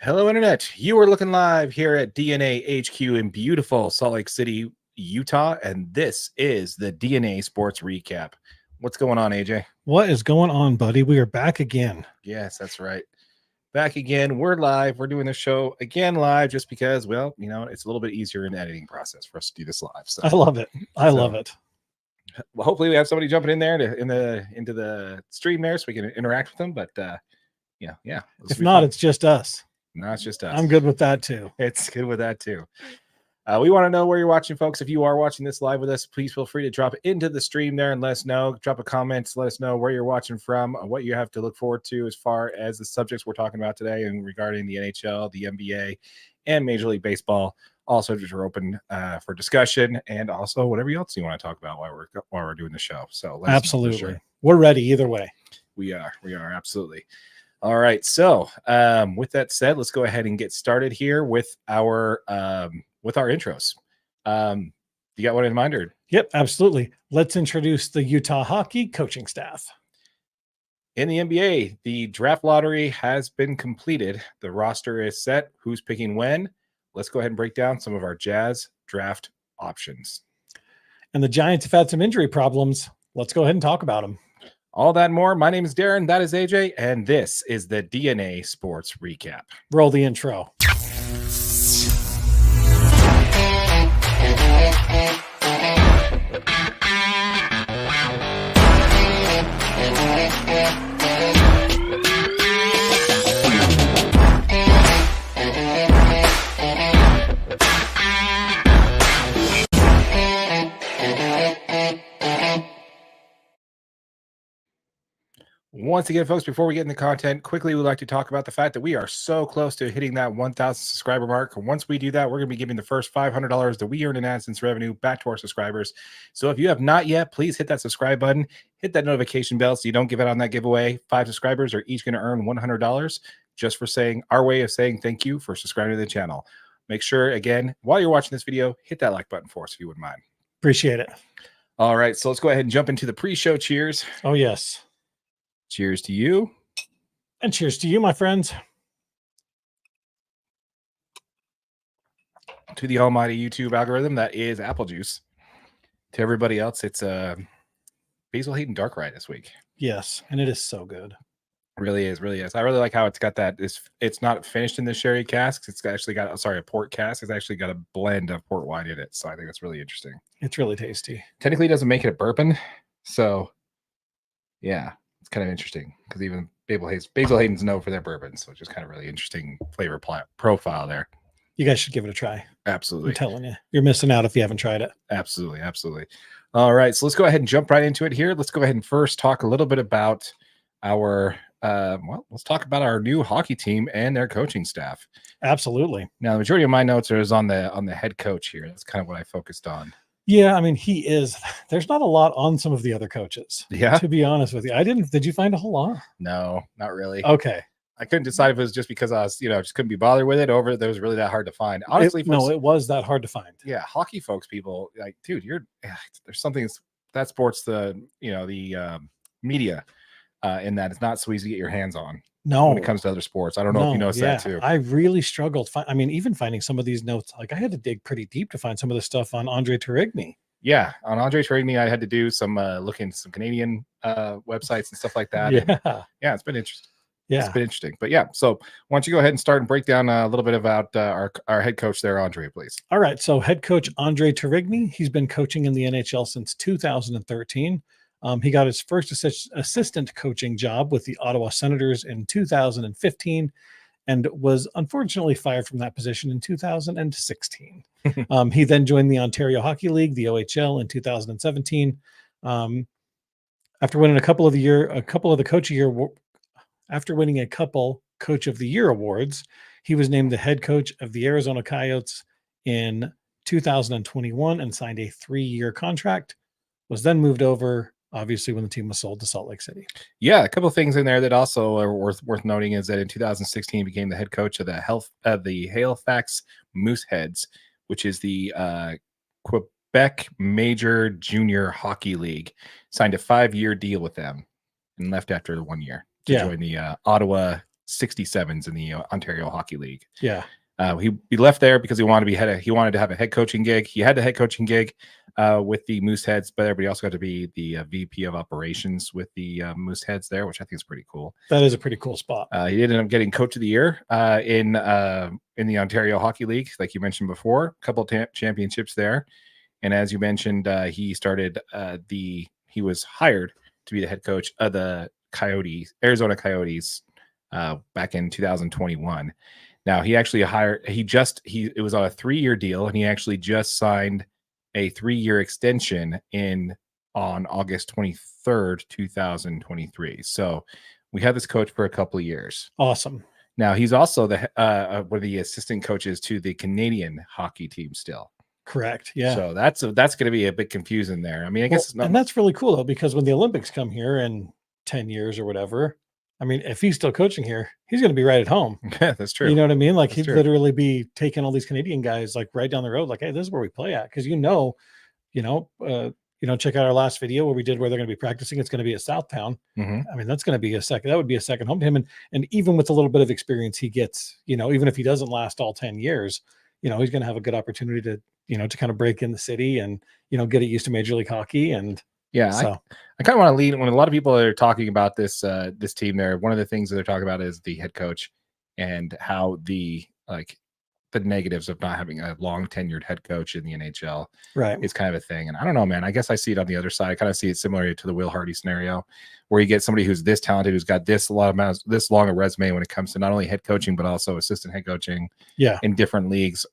Hello, Internet. You are looking live here at DNA HQ in beautiful Salt Lake City, Utah, and this is the DNA Sports Recap. What's going on, AJ? What is going on, buddy? We are back again. Yes, that's right. Back again. We're live. We're doing the show again live just because, well, it's a little bit easier in the editing process for us to do this live. So I love it. I love it. Well, hopefully we have somebody jumping in there into the stream there so we can interact with them. But yeah. If not, it's just us. No, it's just us. I'm good with that too. It's good with that too. We want to know where you're watching, folks. If you are watching this live with us, please feel free to drop into the stream there and let us know. Drop a comment. Let us know where you're watching from, what you have to look forward to as far as the subjects we're talking about today and regarding the NHL, the NBA, and Major League Baseball. All subjects are open for discussion, and also whatever else you want to talk about while we're doing the show. So absolutely, sure. We're ready either way. We are absolutely. All right. So with that said, let's go ahead and get started here with our intros. You got one in mind? Or? Yep, absolutely. Let's introduce the Utah hockey coaching staff. In the NBA, the draft lottery has been completed. The roster is set. Who's picking when? Let's go ahead and break down some of our Jazz draft options. And the Giants have had some injury problems. Let's go ahead and talk about them. All that and more. My name is Darren. That is AJ. And this is the DNA Sports Recap. Roll the intro. Once again, folks, before we get into content, quickly, we'd like to talk about the fact that we are so close to hitting that 1,000 subscriber mark. Once we do that, we're going to be giving the first $500 that we earn in AdSense revenue back to our subscribers. So if you have not yet, please hit that subscribe button, hit that notification bell so you don't give out on that giveaway. 5 subscribers are each going to earn $100 just for saying our way of saying thank you for subscribing to the channel. Make sure, again, while you're watching this video, hit that like button for us if you wouldn't mind. Appreciate it. All right, so let's go ahead and jump into the pre-show cheers. Oh, yes. Cheers to you. And cheers to you, my friends. To the almighty YouTube algorithm that is apple juice. To everybody else, it's Basil Hayden Dark Rye this week. Yes, and it is so good. Really is. I really like how it's got that. It's not finished in the sherry casks. It's actually got a port cask. It's actually got a blend of port wine in it. So I think that's really interesting. It's really tasty. Technically, it doesn't make it a bourbon. So yeah. It's kind of interesting because even Basil Hayden's known for their bourbon, so it's just kind of really interesting flavor profile there. You guys should give it a try. Absolutely. I'm telling you, you're missing out if you haven't tried it. Absolutely. All right, so let's go ahead and jump right into it here. Let's go ahead and first talk a little bit about our let's talk about our new hockey team and their coaching staff. Absolutely. Now, the majority of my notes is on the head coach here. That's kind of what I focused on. Yeah, I mean, he is. There's not a lot on some of the other coaches. Yeah. To be honest with you, did you find a whole lot? No, not really. Okay. I couldn't decide if it was just because I was, just couldn't be bothered with it, or if it was really that hard to find. Honestly, it was that hard to find. Yeah, hockey folks, people like, dude, there's something that sports the media in that it's not so easy to get your hands on. No, when it comes to other sports, I don't know if you noticed that too. I really struggled. Even finding some of these notes, like I had to dig pretty deep to find some of the stuff on Andre Tourigny. Yeah, on Andre Tourigny, I had to do some looking at some Canadian websites and stuff like that. Yeah, it's been interesting. Yeah, it's been interesting. But yeah, so why don't you go ahead and start and break down a little bit about our head coach there, Andre, please. All right, so head coach Andre Tourigny, he's been coaching in the NHL since 2013. He got his first assistant coaching job with the Ottawa Senators in 2015 and was unfortunately fired from that position in 2016. He then joined the Ontario Hockey League, the OHL, in 2017. After winning a couple of Coach of the Year awards, he was named the head coach of the Arizona Coyotes in 2021 and signed a 3-year contract. Was then moved over, obviously, when the team was sold to Salt Lake City. Yeah, a couple of things in there that also are worth noting is that in 2016 he became the head coach of the Halifax Mooseheads, which is the Quebec Major Junior Hockey League. Signed a 5-year deal with them and left after 1 year to join the Ottawa 67s in the Ontario Hockey League. Yeah. He left there because he wanted to have a head coaching gig. He had the head coaching gig with the Mooseheads, but he also got to be the VP of operations with the Mooseheads there, which I think is pretty cool. That is a pretty cool spot. He ended up getting Coach of the Year in the Ontario Hockey League, like you mentioned before. A couple of championships there, and as you mentioned, he was hired to be the head coach of the Arizona Coyotes, back in 2021. Now he actually it was on a 3-year deal, and he actually just signed a 3-year extension on August 23rd, 2023. So we had this coach for a couple of years. Awesome. Now he's also one of the assistant coaches to the Canadian hockey team still. Correct. Yeah. So that's going to be a bit confusing there. I mean, I guess it's not, and that's really cool though, because when the Olympics come here in 10 years or whatever, I mean, if he's still coaching here, he's going to be right at home. Yeah, that's true. You know what I mean? Like That's he'd true. literally be taking all these Canadian guys like right down the road, like, hey, this is where we play at. Because check out our last video where they're going to be practicing. It's going to be at Southtown. Mhm. I mean, that would be a second home to him. And even with a little bit of experience he gets, even if he doesn't last all 10 years, he's going to have a good opportunity to kind of break in the city and, get it used to Major League Hockey. And yeah, so I kind of want to lead when a lot of people are talking about this team there. One of the things that they're talking about is the head coach and how the negatives of not having a long tenured head coach in the NHL is kind of a thing. And I don't know, man, I guess I see it on the other side. I kind of see it similar to the Will Hardy scenario, where you get somebody who's this talented, who's got this long a resume when it comes to not only head coaching, but also assistant head coaching in different leagues,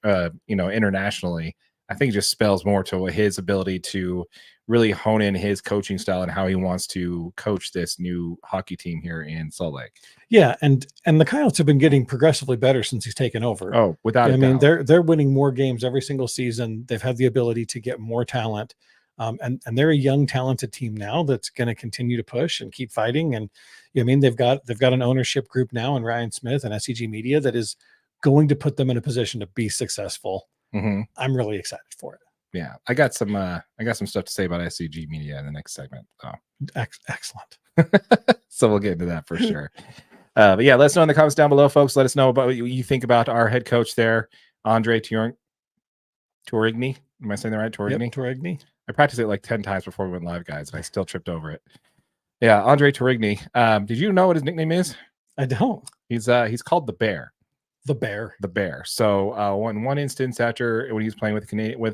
internationally. I think it just spells more to his ability to really hone in his coaching style and how he wants to coach this new hockey team here in Salt Lake. Yeah, and the Coyotes have been getting progressively better since he's taken over. Oh, without a doubt. I mean, they're winning more games every single season. They've had the ability to get more talent, and they're a young, talented team now that's going to continue to push and keep fighting. And I mean, they've got an ownership group now in Ryan Smith and SCG Media that is going to put them in a position to be successful. Mm-hmm. I'm really excited for it. Yeah, I got some stuff to say about SCG Media in the next segment. Oh. Excellent. So we'll get into that for sure. But yeah, let us know in the comments down below, folks. Let us know about what you think about our head coach there, Andre Tourigny. Am I saying that right? Tourigny? Yep, Tourigny. I practiced it like 10 times before we went live, guys, and I still tripped over it. Yeah, Andre Tourigny. Did you know what his nickname is? I don't. He's called the Bear. The Bear. So one instance after when he was playing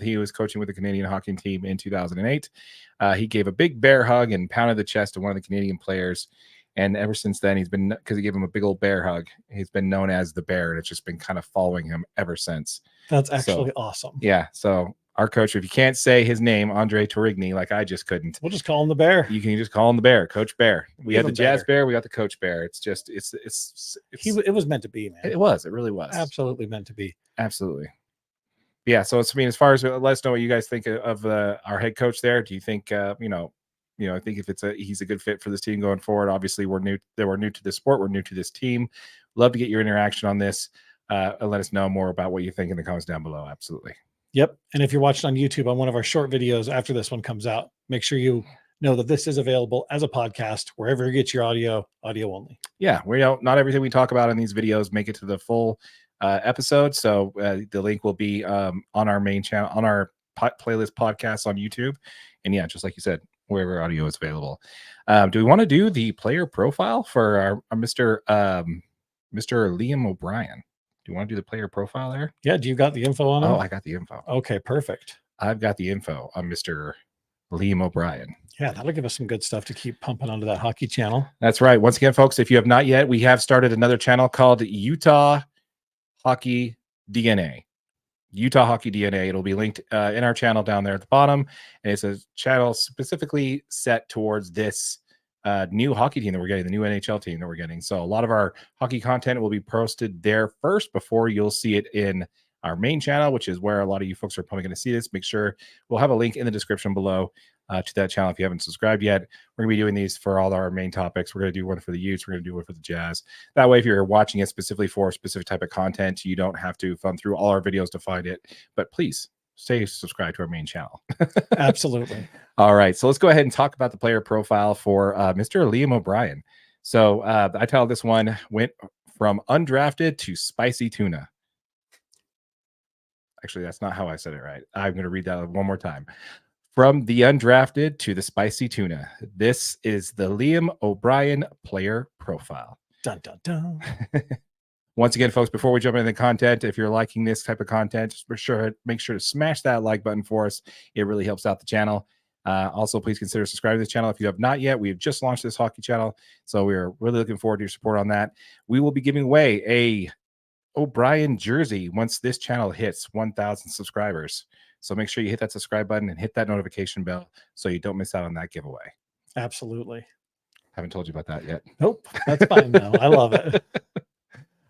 he was coaching with the Canadian hockey team in 2008, he gave a big bear hug and pounded the chest of one of the Canadian players. And ever since then, because he gave him a big old bear hug, he's been known as the Bear, and it's just been kind of following him ever since. That's actually awesome. Yeah. So our coach, if you can't say his name, Andre Tourigny, like I just couldn't, we'll just call him the Bear. You can just call him the Bear, Coach Bear. We had the Jazz Bear, we got the Coach Bear. It's just it was meant to be, man. It really was absolutely meant to be. Absolutely. Yeah. So as far as let us know what you guys think of our head coach there. Do you think I think if he's a good fit for this team going forward? Obviously, we're new to this sport, we're new to this team. Love to get your interaction on this. And let us know more about what you think in the comments down below. Absolutely. Yep. And if you're watching on YouTube on one of our short videos after this one comes out, make sure you know that this is available as a podcast wherever you get your audio only. Yeah, not everything we talk about in these videos make it to the full episode. So the link will be on our main channel, on our playlist podcasts on YouTube. And yeah, just like you said, wherever audio is available. Do we want to do the player profile for our Mr. Liam O'Brien? Do you want to do the player profile there? Yeah. Do you got the info on it? Oh, I got the info. Okay, perfect. I've got the info on Mr. Liam O'Brien. Yeah, that'll give us some good stuff to keep pumping onto that hockey channel. That's right. Once again, folks, if you have not yet, we have started another channel called Utah Hockey DNA. Utah Hockey DNA. It'll be linked in our channel down there at the bottom. And it's a channel specifically set towards this new hockey team that we're getting, the new NHL team that we're getting. So a lot of our hockey content will be posted there first before you'll see it in our main channel, which is where a lot of you folks are probably going to see this. Make sure we'll have a link in the description below to that channel if you haven't subscribed yet. We're going to be doing these for all our main topics. We're going to do one for the Utes. We're going to do one for the Jazz. That way, if you're watching it specifically for a specific type of content, you don't have to thumb through all our videos to find it. But please stay subscribed to our main channel. Absolutely. All right. So let's go ahead and talk about the player profile for Mr. Liam O'Brien. So I titled this one from undrafted to spicy tuna. Actually, that's not how I said it right. I'm going to read that one more time. From the undrafted to the spicy tuna. This is the Liam O'Brien player profile. Dun, dun, dun. Once again, folks, before we jump into the content, if you're liking this type of content, just make sure to smash that like button for us. It really helps out the channel. Also, please consider subscribing to this channel if you have not yet. We have just launched this hockey channel, so we are really looking forward to your support on that. We will be giving away a O'Brien jersey once this channel hits 1,000 subscribers. So make sure you hit that subscribe button and hit that notification bell so you don't miss out on that giveaway. Absolutely. Haven't told you about that yet. Nope. That's fine though. I love it.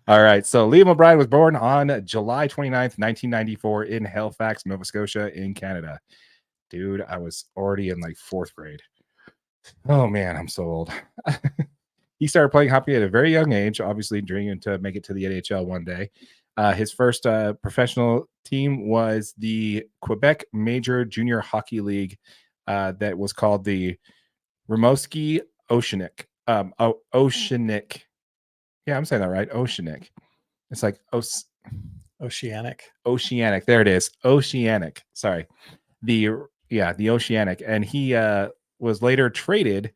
All right. So Liam O'Brien was born on July 29th, 1994 in Halifax, Nova Scotia in Canada. Dude, I was already in like 4th grade. Oh man, I'm so old. He started playing hockey at a very young age, obviously dreaming to make it to the NHL one day. His first professional team was the Quebec Major Junior Hockey League that was called the Rimouski Oceanic. Oceanic. Yeah, I'm saying that right. Oceanic. It's like Oceanic. Oceanic. There it is. Oceanic. Sorry. The Oceanic. And he was later traded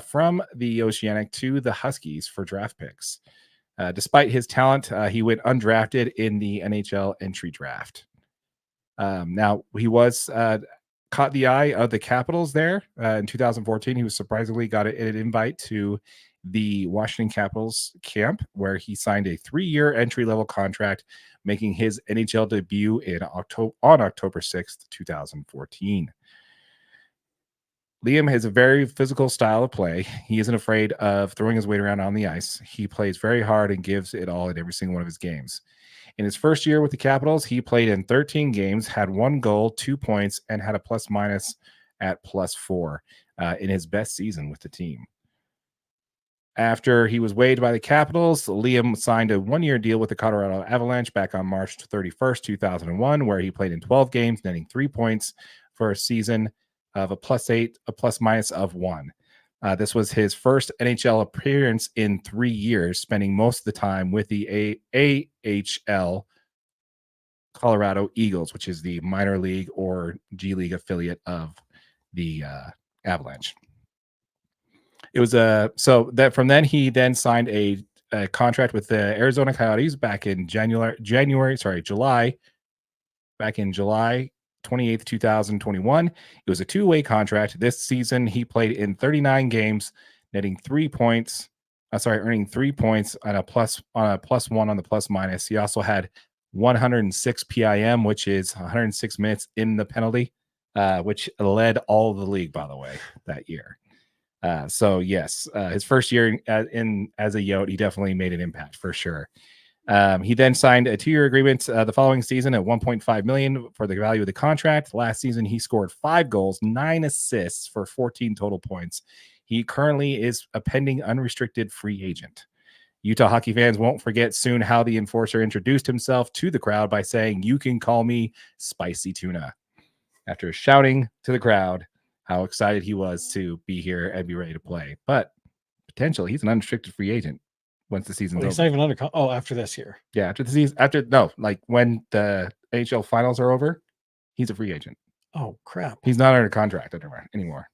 from the Oceanic to the Huskies for draft picks. Despite his talent, he went undrafted in the NHL entry draft. Now, he was caught the eye of the Capitals there in 2014. He was surprisingly got an invite to the Washington Capitals camp, where he signed a 3-year entry-level contract, making his NHL debut on October 6th, 2014. Liam has a very physical style of play. He isn't afraid of throwing his weight around on the ice. He plays very hard and gives it all in every single one of his games. In his first year with the Capitals, he played in 13 games, had 1 goal, 2 points, and had a plus-minus at +4 in his best season with the team. After he was waived by the Capitals, Liam signed a 1-year deal with the Colorado Avalanche back on March 31st, 2001, where he played in 12 games, netting 3 points for a season of a +8, a plus-minus of 1. This was his first NHL appearance in 3 years, spending most of the time with the AHL Colorado Eagles, which is the minor league or G League affiliate of the Avalanche. It was so that from then he then signed a contract with the Arizona Coyotes back in July 28th, 2021. It was a 2-way contract. This season, he played in 39 games, netting 3 points. Earning 3 points on a +1 on the plus-minus. He also had 106 PIM, which is 106 minutes in the penalty, which led all of the league, by the way, that year. So yes, his first year as a Yote, he definitely made an impact for sure. He then signed a 2-year agreement the following season at $1.5 million for the value of the contract. Last season, he scored 5 goals, 9 assists for 14 total points. He currently is a pending unrestricted free agent. Utah hockey fans won't forget soon how the enforcer introduced himself to the crowd by saying, "You can call me Spicy Tuna," after shouting to the crowd how excited he was to be here and be ready to play. But potentially, he's an unrestricted free agent once the season's over. He's not even under. After this year. Yeah, after the season, when the NHL finals are over, he's a free agent. Oh crap! He's not under contract anymore.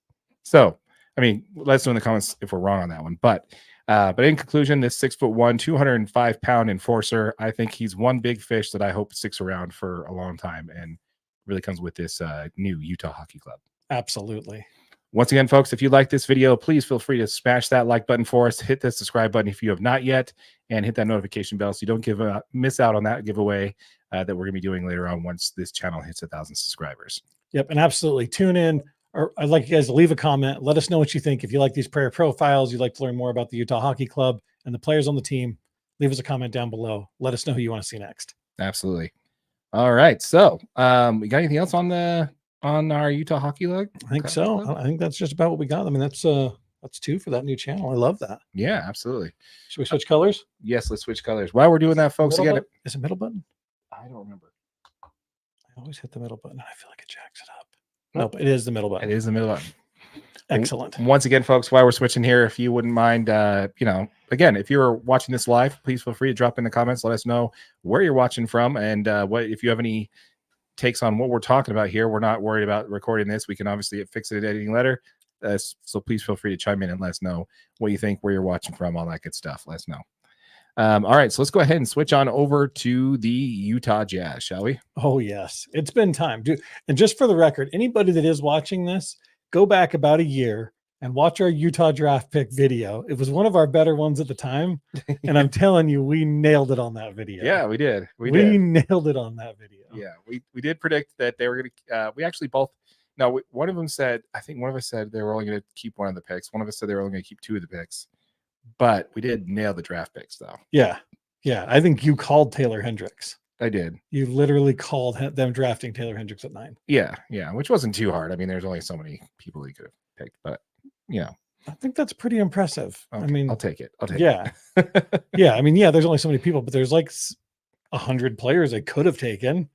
So, I mean, let us know in the comments if we're wrong on that one. But in conclusion, this 6'1", 205-pound enforcer, I think he's one big fish that I hope sticks around for a long time and really comes with this new Utah Hockey Club. Absolutely. Once again, folks, if you like this video, please feel free to smash that like button for us. Hit the subscribe button if you have not yet, and hit that notification bell so you don't miss out on that giveaway that we're going to be doing later on once this channel hits 1,000 subscribers. Yep, and absolutely tune in. Or I'd like you guys to leave a comment. Let us know what you think. If you like these player profiles, you'd like to learn more about the Utah Hockey Club and the players on the team, leave us a comment down below. Let us know who you want to see next. Absolutely. All right. So we got anything else on our Utah Hockey League? I think so. I think that's just about what we got. I mean, that's 2 for that new channel. I love that. Yeah, absolutely. Should we switch colors? Yes, let's switch colors. While we're doing that, folks, again, is it middle button? I don't remember. I always hit the middle button. I feel like it jacks it up. Nope, it is the middle button. It is the middle button. Excellent. Once again, folks, while we're switching here, if you wouldn't mind, again, if you're watching this live, please feel free to drop in the comments. Let us know where you're watching from and what if you have any takes on what we're talking about here. We're not worried about recording this. We can obviously fix it at editing later. So please feel free to chime in and let us know what you think, where you're watching from, all that good stuff. Let us know. All right, so let's go ahead and switch on over to the Utah Jazz, shall we? Oh, yes. It's been time. And just for the record, anybody that is watching this, go back about a year and watch our Utah draft pick video. It was one of our better ones at the time. And I'm telling you, we nailed it on that video. Yeah, we did. We nailed it on that video. Yeah, we did predict that they were going to, we actually both, no, one of them said, I think one of us said they were only going to keep one of the picks. One of us said they were only going to keep two of the picks. But we did nail the draft picks, though. Yeah. Yeah. I think you called Taylor Hendricks. I did. You literally called them drafting Taylor Hendricks at 9. Yeah. Yeah. Which wasn't too hard. I mean, there's only so many people you could have picked, but I think that's pretty impressive. Okay, I mean, I'll take it. Yeah. Yeah. I mean, yeah, there's only so many people, but there's like 100 players they could have taken.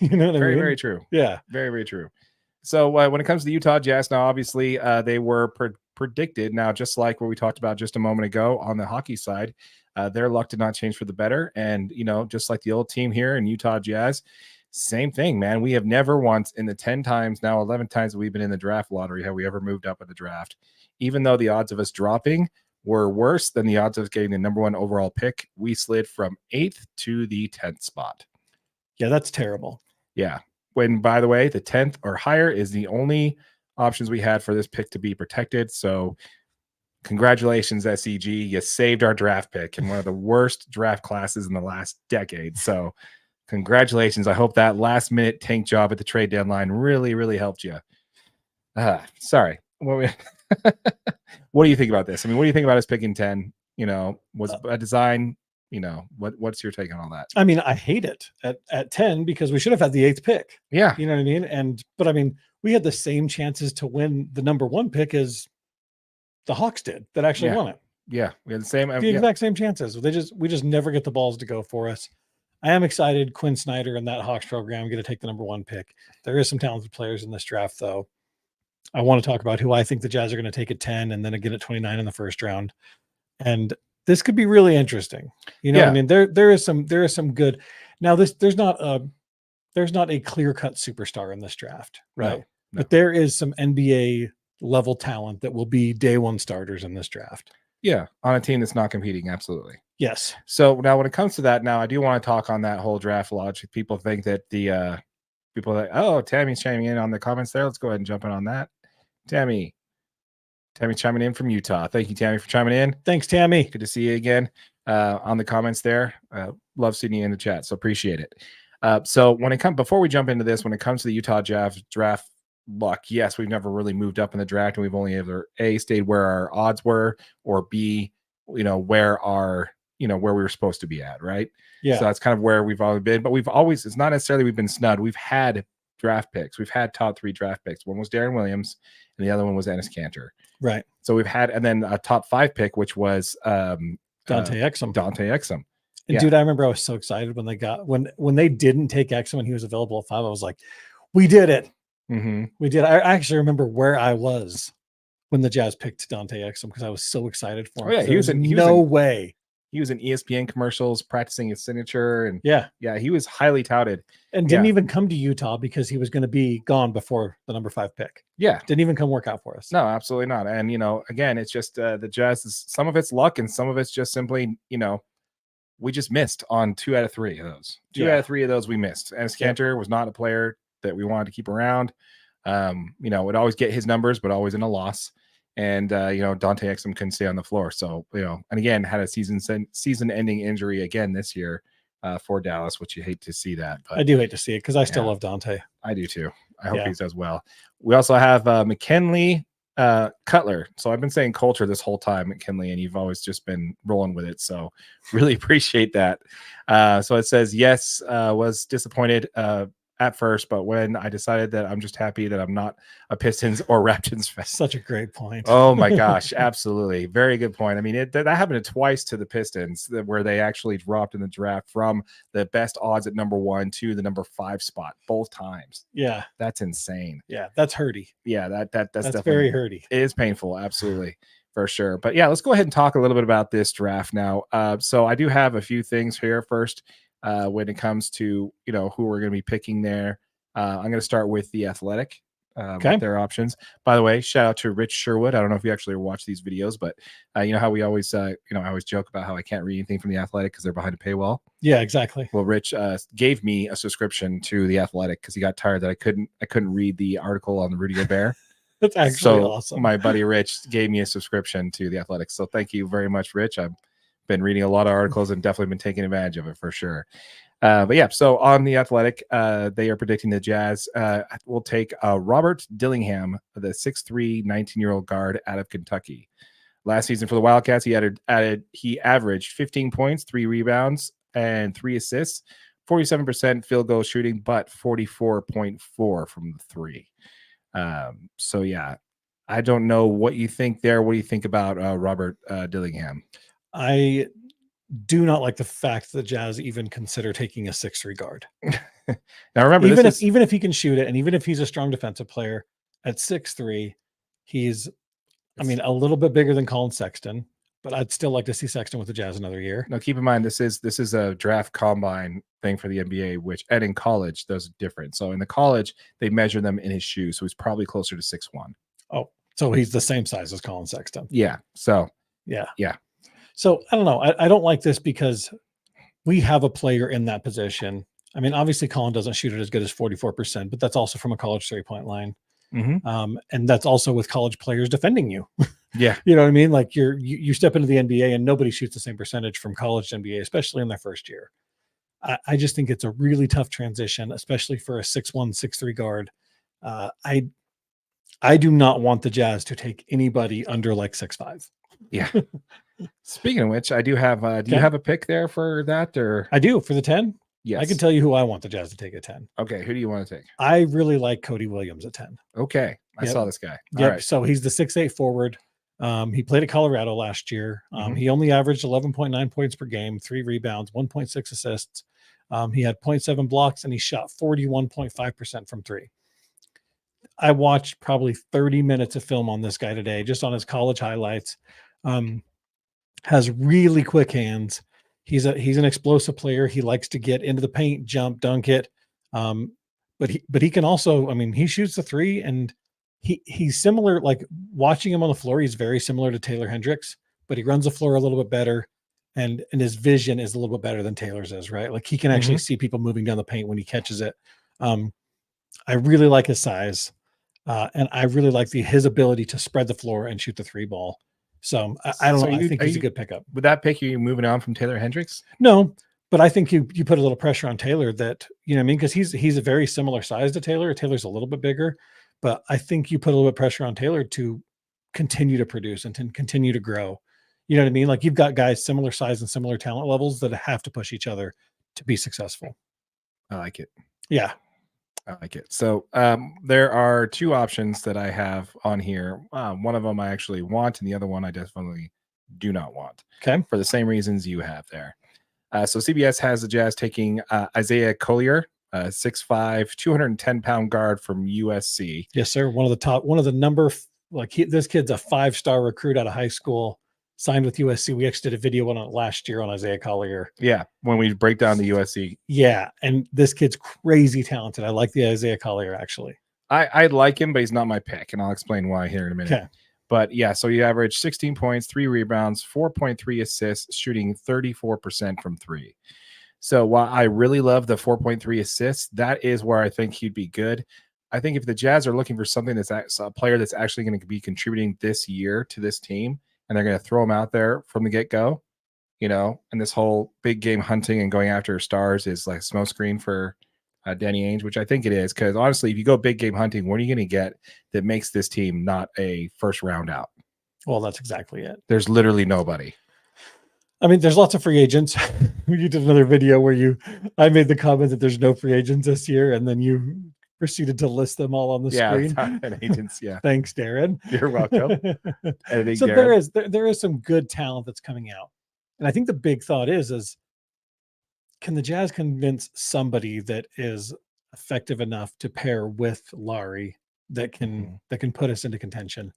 You know what I mean? Very true. Yeah. Very, very true. So when it comes to the Utah Jazz, now, obviously, they were predicted. Now, just like what we talked about just a moment ago on the hockey side, their luck did not change for the better. And, just like the old team here in Utah Jazz, same thing, man. We have never once in the 10 times, now 11 times that we've been in the draft lottery, have we ever moved up in the draft. Even though the odds of us dropping were worse than the odds of us getting the number 1 overall pick, we slid from 8th to the 10th spot. Yeah, that's terrible. Yeah. When, by the way, the 10th or higher is the only options we had for this pick to be protected. So congratulations, SEG. You saved our draft pick in one of the worst draft classes in the last decade. So congratulations. I hope that last minute tank job at the trade deadline really, really helped you. Sorry. What do you think about this? I mean, what do you think about us picking 10? Was a design, what's your take on all that? I mean, I hate it at 10 because we should have had the 8th pick. Yeah. You know what I mean? But I mean, we had the same chances to win the number 1 pick as the Hawks did that actually won it. Yeah. We had the exact same chances. We just never get the balls to go for us. I am excited. Quinn Snyder and that Hawks program going to take the number 1 pick. There is some talented players in this draft, though. I want to talk about who I think the Jazz are going to take at 10 and then again at 29 in the first round. And this could be really interesting. What I mean? There is some good. Now there's not a clear-cut superstar in this draft, right? No. But there is some NBA level talent that will be day 1 starters in this draft. Yeah, on a team that's not competing, absolutely. Yes. So now when it comes to that, now I do want to talk on that whole draft logic. People think that Tammy's chiming in on the comments there. Let's go ahead and jump in on that. Tammy chiming in from Utah. Thank you, Tammy, for chiming in. Thanks, Tammy. Good to see you again on the comments there. Love seeing you in the chat, so appreciate it. So before we jump into this, when it comes to the Utah Jazz draft luck, yes, we've never really moved up in the draft, and we've only either A, stayed where our odds were, or B, where we were supposed to be at, right? Yeah. So that's kind of where we've always been. But it's not necessarily we've been snubbed. We've had draft picks. We've had top 3 draft picks. One was Darren Williams, and the other one was Enes Kanter. Right. So we've had, and then a top 5 pick, which was Dante Exum. And dude, I remember I was so excited when they didn't take Exum and he was available at 5. I was like, we did it. Mm-hmm. We did. I actually remember where I was when the Jazz picked Dante Exum because I was so excited for him. Oh, yeah, he was in ESPN commercials practicing his signature, and he was highly touted and didn't even come to Utah because he was going to be gone before the number 5 pick. Yeah, didn't even come work out for us. No, absolutely not. And again, it's just the Jazz. Some of it's luck, and some of it's just simply we just missed on 2 out of 3 of those. 2 out of 3 of those we missed. And Kanter was not a player that we wanted to keep around. Would always get his numbers, but always in a loss. And, Dante Exum couldn't stay on the floor. So, and again, had a season-ending injury again this year for Dallas, which you hate to see that. But I do hate to see it because I still love Dante. I do too. I hope he does well. We also have McKinley Cutler. So I've been saying Coulter this whole time, McKinley, and you've always just been rolling with it. So really appreciate that. So it says, yes, was disappointed at first, but when I decided that I'm just happy that I'm not a Pistons or Raptors fan. Such a great point. Oh my gosh, absolutely. Very good point. I mean, that happened twice to the Pistons where they actually dropped in the draft from the best odds at number 1 to the number 5 spot both times. Yeah. That's insane. Yeah, that's hurty. Yeah, that's definitely very hurty. It is painful, absolutely. For sure. But yeah, let's go ahead and talk a little bit about this draft now. So I do have a few things here first when it comes to, who we're going to be picking there. I'm going to start with the Athletic, with their options. By the way, shout out to Rich Sherwood. I don't know if you actually watch these videos, but you know how we always, I always joke about how I can't read anything from the Athletic because they're behind a paywall. Yeah, exactly. Well, Rich gave me a subscription to the Athletic because he got tired that I couldn't read the article on the Rudy Gobert. That's actually awesome. My buddy Rich gave me a subscription to the Athletics. So thank you very much, Rich. I've been reading a lot of articles and definitely been taking advantage of it for sure. But yeah, so on the Athletic, they are predicting the Jazz will take Robert Dillingham, the 6'3", 19-year-old guard out of Kentucky. Last season for the Wildcats, he averaged 15 points, 3 rebounds, and 3 assists, 47% field goal shooting, but 44.4 from the 3. So yeah, I don't know what you think there. What do you think about Robert Dillingham? I do not like the fact that Jazz even consider taking a 6'3" guard. Now remember, even if he can shoot it, and even if he's a strong defensive player at 6'3", he's, a little bit bigger than Colin Sexton, but I'd still like to see Sexton with the Jazz another year. Now keep in mind, this is a draft combine thing for the NBA, and in college those are different. So in the college they measure them in his shoes, so he's probably closer to 6'1". Oh, so he's the same size as Colin Sexton. Yeah. So yeah. So I don't know. I don't like this because we have a player in that position. I mean, obviously Colin doesn't shoot it as good as 44%, but that's also from a college 3-point line. Mm-hmm. And that's also with college players defending you. Yeah. You know what I mean? Like you step into the NBA and nobody shoots the same percentage from college to NBA, especially in their first year. I just think it's a really tough transition, especially for a 6'1", 6'3" guard. I do not want the Jazz to take anybody under like 6'5". Yeah. Speaking of which, I do have, do you have a pick there for that, or? I do, for the 10. Yes. I can tell you who I want the Jazz to take at 10. Okay. Who do you want to take? I really like Cody Williams at 10. Okay. I saw this guy. Yeah. Right. So he's the 6'8" forward. He played at Colorado last year. He only averaged 11.9 points per game, 3 rebounds, 1.6 assists. He had 0.7 blocks, and he shot 41.5% from 3. I watched probably 30 minutes of film on this guy today, just on his college highlights. Has really quick hands. He's an explosive player. He likes to get into the paint, jump, dunk it. But he can also, he shoots the 3, and he's similar. Like watching him on the floor, he's very similar to Taylor Hendricks, but he runs the floor a little bit better, and his vision is a little bit better than Taylor's is, right? Like he can actually see people moving down the paint when he catches it. I really like his size, and I really like his ability to spread the floor and shoot the 3 ball. So I don't know. I think he's a good pickup. With that pick, are you moving on from Taylor Hendricks? No, but I think you put a little pressure on Taylor that, because he's a very similar size to Taylor. Taylor's a little bit bigger, but I think you put a little bit of pressure on Taylor to continue to produce and to continue to grow. You know what I mean? Like you've got guys similar size and similar talent levels that have to push each other to be successful. I like it. Yeah. I like it. So there are 2 options that I have on here. One of them I actually want, and the other one I definitely do not want. Okay. For the same reasons you have there. So CBS has the Jazz taking Isaiah Collier, 6'5", 210-pound guard from USC. Yes, sir. One of the this kid's a 5-star recruit out of high school, signed with USC. We actually did a video on it last year on Isaiah Collier. Yeah, when we break down the USC. Yeah, and this kid's crazy talented. I like the Isaiah Collier, actually. I like him, but he's not my pick, and I'll explain why here in a minute. Okay. But yeah, so he averaged 16 points, 3 rebounds, 4.3 assists, shooting 34% from 3. So while I really love the 4.3 assists, that is where I think he'd be good. I think if the Jazz are looking for something that's a player that's actually going to be contributing this year to this team, and they're going to throw him out there from the get-go, and this whole big game hunting and going after stars is like a smokescreen for Danny Ainge, which I think it is, because honestly, if you go big game hunting, what are you going to get that makes this team not a first round out? Well, that's exactly it. There's literally nobody. I mean, there's lots of free agents. You did another video where I made the comment that there's no free agents this year, and then you proceeded to list them all on the screen. And agents. Yeah. Thanks, Darren. You're welcome. Editing So Darren. there is some good talent that's coming out. And I think the big thought is can the Jazz convince somebody that is effective enough to pair with Larry that can put us into contention?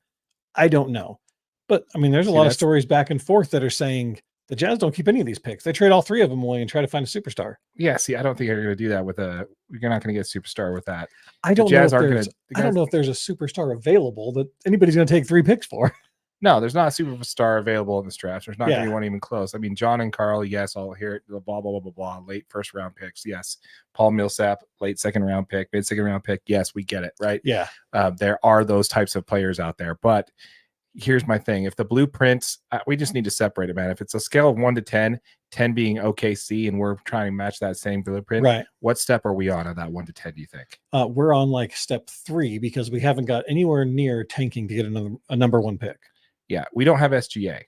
I don't know. But I mean, there's a lot of stories back and forth that are saying the Jazz don't keep any of these picks. They trade all three of them away and try to find a superstar. Yeah, see, I don't think you're going to do that you're not going to get a superstar with that. I don't know if there's a superstar available that anybody's going to take 3 picks for. No, there's not a superstar available in this draft. There's not going to be one even close. I mean, John and Carl, yes, I'll hear it. Blah, blah, blah, blah, blah. Late first round picks. Yes. Paul Millsap, late second round pick, mid second round pick. Yes, we get it. Right. Yeah. There are those types of players out there. But here's my thing. If the blueprints, we just need to separate it, man. If it's a scale of 1 to 10, 10 being OKC, and we're trying to match that same blueprint, right? What step are we on that 1 to 10, do you think? We're on like step 3 because we haven't got anywhere near tanking to get a number 1 pick. Yeah, we don't have SGA.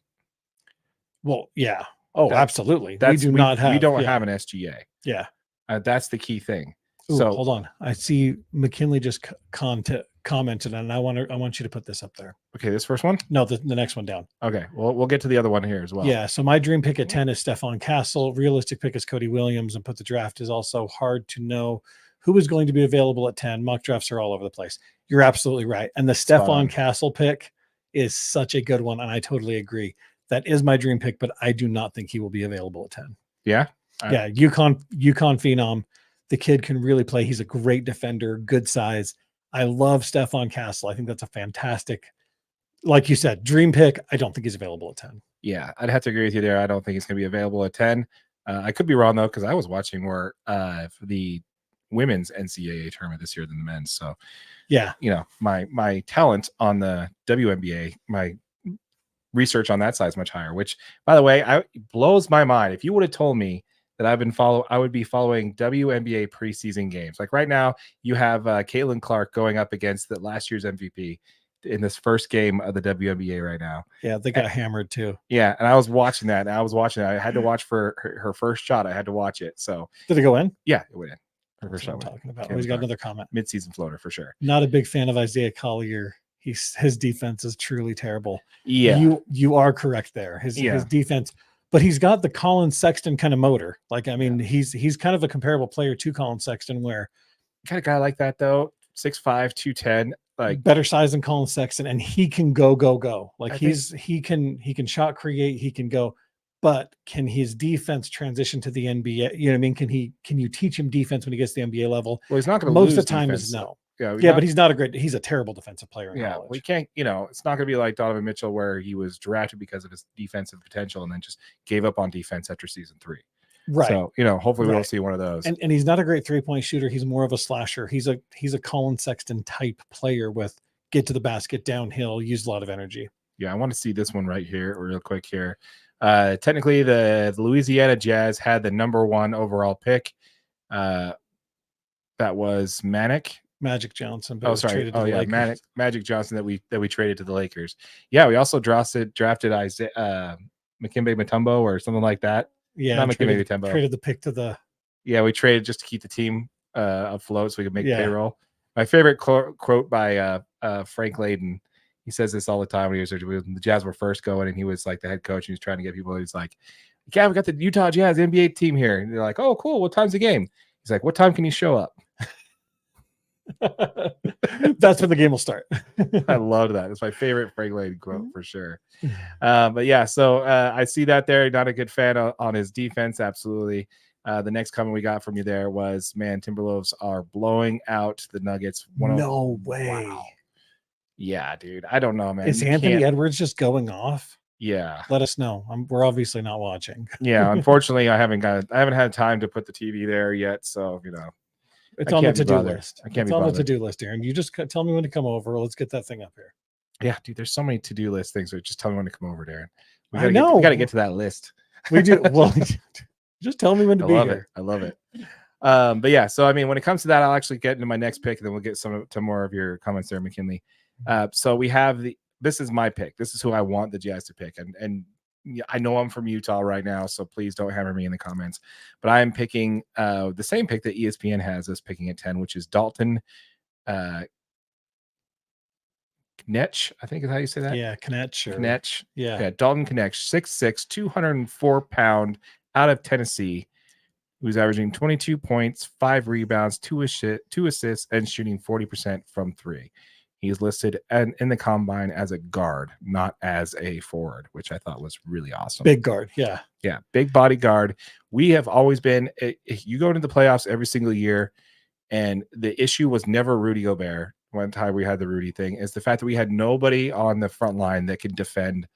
Well, yeah. Oh, absolutely. We don't have have an SGA. Yeah. That's the key thing. Ooh, so hold on. I see McKinley just commented, and I want you to put this up there. Okay, this first one? No, the next one down. Okay, well, we'll get to the other one here as well. Yeah, so my dream pick at 10 is Stephon Castle. Realistic pick is Cody Williams, and put the draft is also hard to know who is going to be available at 10. Mock drafts are all over the place. You're absolutely right. And the Stephon Castle pick is such a good one, and I totally agree. That is my dream pick, but I do not think he will be available at 10. Yeah? Yeah, UConn phenom. The kid can really play. He's a great defender, good size. I love Stephon Castle. I think that's a fantastic, like you said, dream pick. I don't think he's available at 10. Yeah, I'd have to agree with you there. I don't think he's going to be available at 10. I could be wrong, though, because I was watching more for the women's NCAA tournament this year than the men's. So, yeah, my talent on the WNBA, my research on that side is much higher, which, by the way, blows my mind. If you would have told me that I would be following WNBA preseason games. Like right now, you have Caitlin Clark going up against the last year's MVP in this first game of the WNBA right now. Yeah, they got hammered too. Yeah, and I was watching that. I had to watch for her first shot. I had to watch it. So did it go in? Yeah, it went in. Her first shot. Talking about. He's got another comment. Mid-season floater for sure. Not a big fan of Isaiah Collier. His defense is truly terrible. Yeah, you are correct there. His defense. But he's got the Colin Sexton kind of motor. Like, I mean, he's kind of a comparable player to Colin Sexton, where kind of guy like that though, 6'5", 210, like better size than Colin Sexton, and he can go. Like he can shot create, he can go, but can his defense transition to the NBA? You know what I mean? Can you teach him defense when he gets to the NBA level? Well, he's not going to most of the time is no. Yeah, but he's a terrible defensive player. Yeah, we can't, it's not going to be like Donovan Mitchell where he was drafted because of his defensive potential and then just gave up on defense after season 3. Right. So, hopefully we don't see one of those. And he's not a great 3-point shooter. He's more of a slasher. He's a Colin Sexton type player with get to the basket, downhill, use a lot of energy. Yeah, I want to see this one right here real quick here. Technically, the Louisiana Jazz had the number 1 overall pick. That was Magic Johnson. But Magic Johnson that we traded to the Lakers. Yeah, we also drafted Isaiah Dikembe Mutombo or something like that. Yeah, not Dikembe Mutombo. Traded the pick to the. Yeah, we traded just to keep the team afloat so we could make payroll. My favorite quote by Frank Layden. He says this all the time when the Jazz were first going, and he was like the head coach, and he was trying to get people. He's like, "Yeah, we got the Utah Jazz NBA team here," and they're like, "Oh, cool. What time's the game?" He's like, "What time can you show up?" That's when the game will start. I love that. It's my favorite Frank Layden quote for sure. But yeah, so I see that there. Not a good fan on his defense. Absolutely. The next comment we got from you there was, man, Timberwolves are blowing out the Nuggets. No way. Wow. Yeah, dude. I don't know, man. Is Anthony Edwards just going off? Yeah. Let us know. We're obviously not watching. Yeah, unfortunately, I haven't had time to put the TV there yet. So, it's on the to-do list. It's on the to-do list, Aaron. You just tell me when to come over. Let's get that thing up here. Yeah, dude. There's so many to-do list things. So just tell me when to come over, Darren. We got to get to that list. We do. Well, just tell me when to be here. I love it. But yeah. So I mean, when it comes to that, I'll actually get into my next pick, and then we'll get to more of your comments there, McKinley. So we have this is my pick. This is who I want the Jazz to pick, and I know I'm from Utah right now, so please don't hammer me in the comments. But I am picking the same pick that ESPN has us picking at 10, which is Dalton Knecht, I think is how you say that. Yeah, Knecht. Knecht. Yeah. Dalton Knecht, 6'6", 204-pound, out of Tennessee, who's averaging 22 points, 5 rebounds, 2 assists, and shooting 40% from 3. He's listed in the combine as a guard, not as a forward, which I thought was really awesome. Big guard, yeah. Yeah, big body guard. We have always been, you go into the playoffs every single year, and the issue was never Rudy Gobert. One time we had the Rudy thing, is the fact that we had nobody on the front line that could defend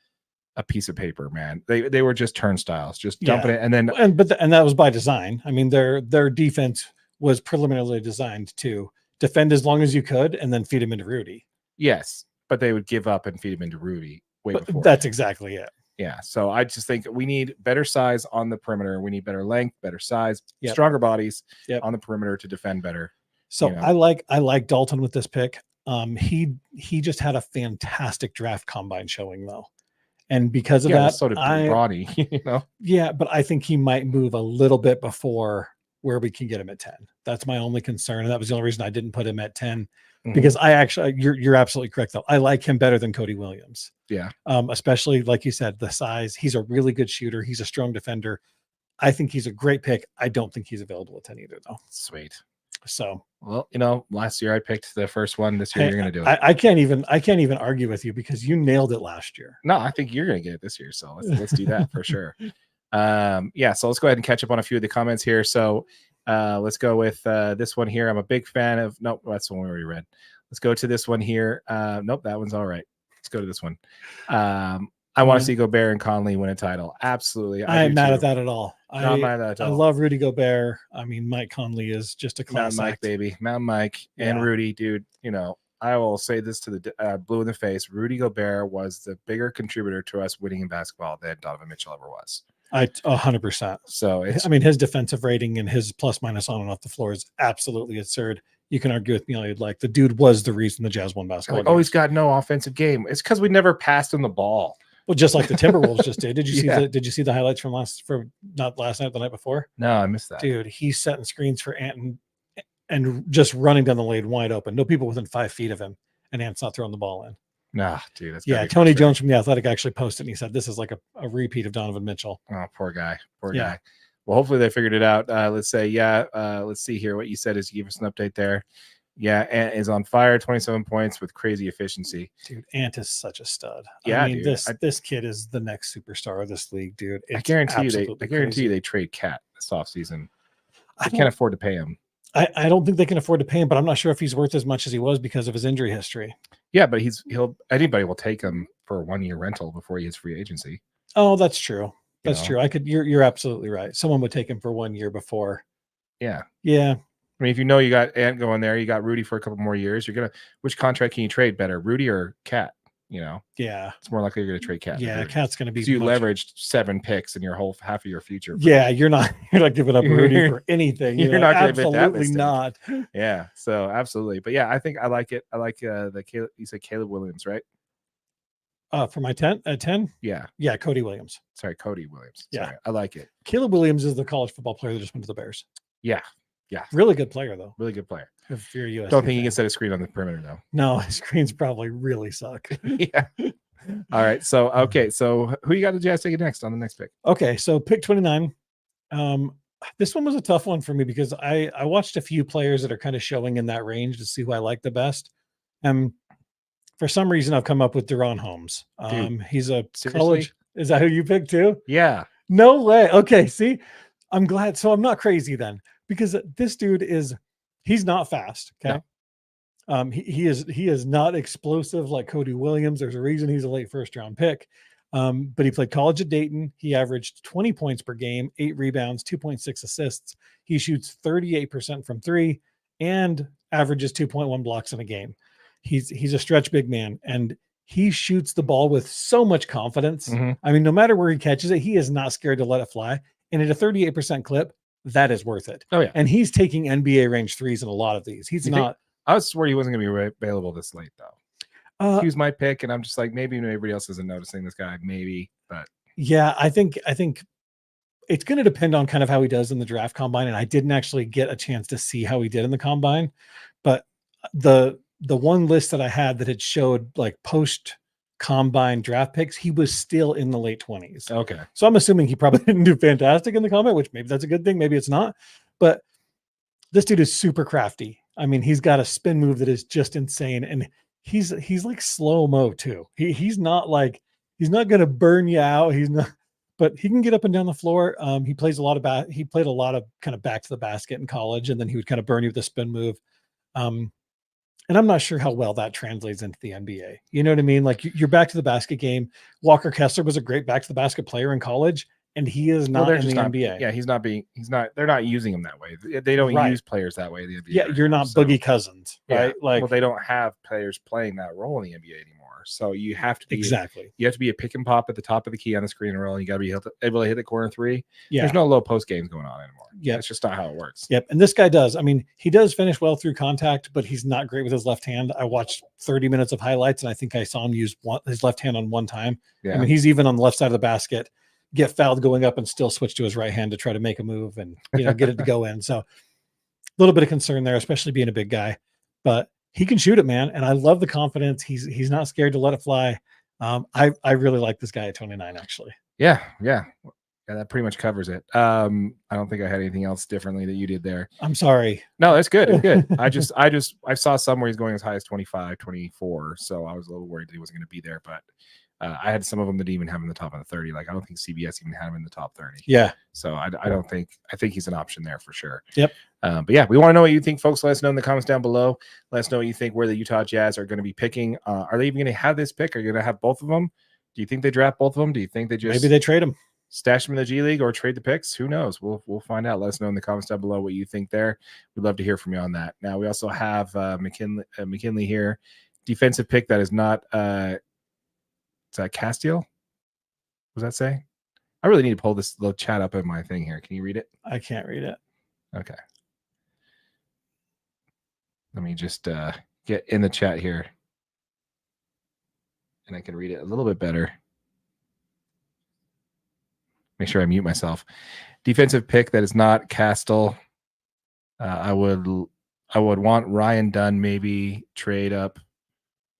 a piece of paper, man. They were just turnstiles, just dumping it. And then and that was by design. I mean, their defense was preliminarily designed to defend as long as you could and then feed him into Rudy. Yes, but they would give up and feed him into Rudy before. That's exactly it. Yeah. So I just think we need better size on the perimeter. We need better length, better size, stronger bodies on the perimeter to defend better. So I like Dalton with this pick. He just had a fantastic draft combine showing though. And because of that, so did Bronny, you know. Yeah, but I think he might move a little bit before where we can get him at 10. That's my only concern. And that was the only reason I didn't put him at 10. Because I actually, you're absolutely correct though. I like him better than Cody Williams. Yeah. Especially like you said, the size. He's a really good shooter. He's a strong defender. I think he's a great pick. I don't think he's available at 10 either though. Sweet. So, well, you know, last year I picked the first one. This year you're going to do it. I can't even argue with you because you nailed it last year. No, I think you're going to get it this year. So let's do that for sure. Yeah. So let's go ahead and catch up on a few of the comments here. So let's go with this one here. I'm a big fan of. Nope, that's the one we already read. Let's go to this one here. Nope, that one's all right. Let's go to this one. I want to see Gobert and Conley win a title. Absolutely. I'm not mad at that at all. Not mad at that at all. I love Rudy Gobert. I mean, Mike Conley is just a class Mountain Mike, baby. Mountain Mike and Rudy, dude. You know, I will say this to the blue in the face. Rudy Gobert was the bigger contributor to us winning in basketball than Donovan Mitchell ever was. 100%. So I mean, his defensive rating and his plus minus on and off the floor is absolutely absurd. You can argue with me all you'd like. The dude was the reason the Jazz won basketball. He's got no offensive game. It's because we never passed him the ball. Well, just like the Timberwolves just did. Did you see the highlights from not last night, the night before? No, I missed that. Dude, he's setting screens for Ant and just running down the lane wide open. No people within 5 feet of him, and Ant's not throwing the ball in. Nah, dude. That's Tony Jones from The Athletic actually posted, and he said this is like a repeat of Donovan Mitchell. Oh, poor guy. Poor guy. Well, hopefully they figured it out. Let's see here. What you said is you give us an update there. Yeah, Ant is on fire, 27 points with crazy efficiency. Dude, Ant is such a stud. Yeah, I mean, this kid is the next superstar of this league, dude. I guarantee you they trade Cat this offseason. They can't afford to pay him. I don't think they can afford to pay him, but I'm not sure if he's worth as much as he was because of his injury history. Yeah, but anybody will take him for a 1-year rental before he hits free agency. Oh, that's true. That's true. You're absolutely right. Someone would take him for 1 year before. Yeah. Yeah. I mean, if you know you got Ant going there, you got Rudy for a couple more years. Which contract can you trade better, Rudy or Cat? You know, it's more likely you're going to trade Cat. Yeah, Cat's going to be. So you leveraged 7 picks in your whole half of your future. Yeah, you're not giving up Rudy for anything. You're not going to absolutely not. Yeah, so absolutely, but yeah, I think I like it. I like you said Caleb Williams, right? For my 10 at 10. Yeah, Cody Williams. Sorry, Cody Williams. Yeah, sorry, I like it. Caleb Williams is the college football player that just went to the Bears. Yeah. Really good player though. Really good player. If you're a US Don't think he can set a screen on the perimeter though. No, his screens probably really suck. Yeah. All right. So who you got the Jazz taking next on the next pick? Okay, so pick 29. This one was a tough one for me because I watched a few players that are kind of showing in that range to see who I like the best. For some reason I've come up with Deron Holmes. He's a college. Is that who you picked too? Yeah. No way. Okay, see, I'm glad. So I'm not crazy then, because this dude he's not fast. Okay. No. He is not explosive like Cody Williams. There's a reason he's a late first round pick. But he played college at Dayton. He averaged 20 points per game, 8 rebounds, 2.6 assists. He shoots 38% from 3 and averages 2.1 blocks in a game. He's a stretch big man, and he shoots the ball with so much confidence. Mm-hmm. I mean, no matter where he catches it, he is not scared to let it fly. And at a 38% clip, that is worth it. Oh yeah. And he's taking NBA range threes in a lot of these. He's not. I was worried he wasn't going to be available this late though. He was my pick, and I'm just like, maybe everybody else isn't noticing this guy. Maybe, but Yeah, I think it's going to depend on kind of how he does in the draft combine. And I didn't actually get a chance to see how he did in the combine, but the one list that I had that had showed like post combine draft picks, he was still in the late 20s. Okay. So I'm assuming he probably didn't do fantastic in the combine, which maybe that's a good thing. Maybe it's not, but this dude is super crafty. I mean, he's got a spin move that is just insane. And he's like slow-mo too. He's not going to burn you out. He's not, but he can get up and down the floor. He plays a lot of he played a lot of kind of back to the basket in college, and then he would kind of burn you with a spin move. And I'm not sure how well that translates into the NBA. You know what I mean? Like you're back to the basket game. Walker Kessler was a great back to the basket player in college, and he is not in the NBA. Yeah, they're not using him that way. They don't use players that way in the NBA. Yeah, you're not Boogie Cousins, right? Yeah, like, well, they don't have players playing that role in the NBA anymore. So you have to be you have to be a pick and pop at the top of the key on the screen and roll. And you got to be able to hit the corner three. Yeah, there's no low post games going on anymore. Yeah, it's just not how it works. Yep, and this guy does. I mean, he does finish well through contact, but he's not great with his left hand. I watched 30 minutes of highlights, and I think I saw him use his left hand on one time. Yeah. I mean, he's even on the left side of the basket, get fouled going up, and still switch to his right hand to try to make a move and get it to go in. So a little bit of concern there, especially being a big guy, but he can shoot it, man. And I love the confidence. He's not scared to let it fly. I really like this guy at 29, actually. Yeah, that pretty much covers it. I don't think I had anything else differently that you did there. I'm sorry. No, that's good. It's good. I saw some where he's going as high as 25, 24. So I was a little worried that he wasn't going to be there, but I had some of them that didn't even have him in the top of the 30. Like I don't think CBS even had him in the top 30. Yeah. So I think he's an option there for sure. Yep. But yeah, we want to know what you think, folks. Let us know in the comments down below. Let us know what you think where the Utah Jazz are going to be picking. Are they even going to have this pick? Are you going to have both of them? Do you think they draft both of them? Do you think they just maybe they trade them, stash them in the G League, or trade the picks? Who knows? We'll find out. Let us know in the comments down below what you think there. We'd love to hear from you on that. Now we also have McKinley here, defensive pick that is not is that Castiel? What does that say? I really need to pull this little chat up in my thing here. Can you read it? I can't read it. Okay. Let me just get in the chat here, and I can read it a little bit better. Make sure I mute myself. Defensive pick that is not Castle. I would want Ryan Dunn, maybe trade up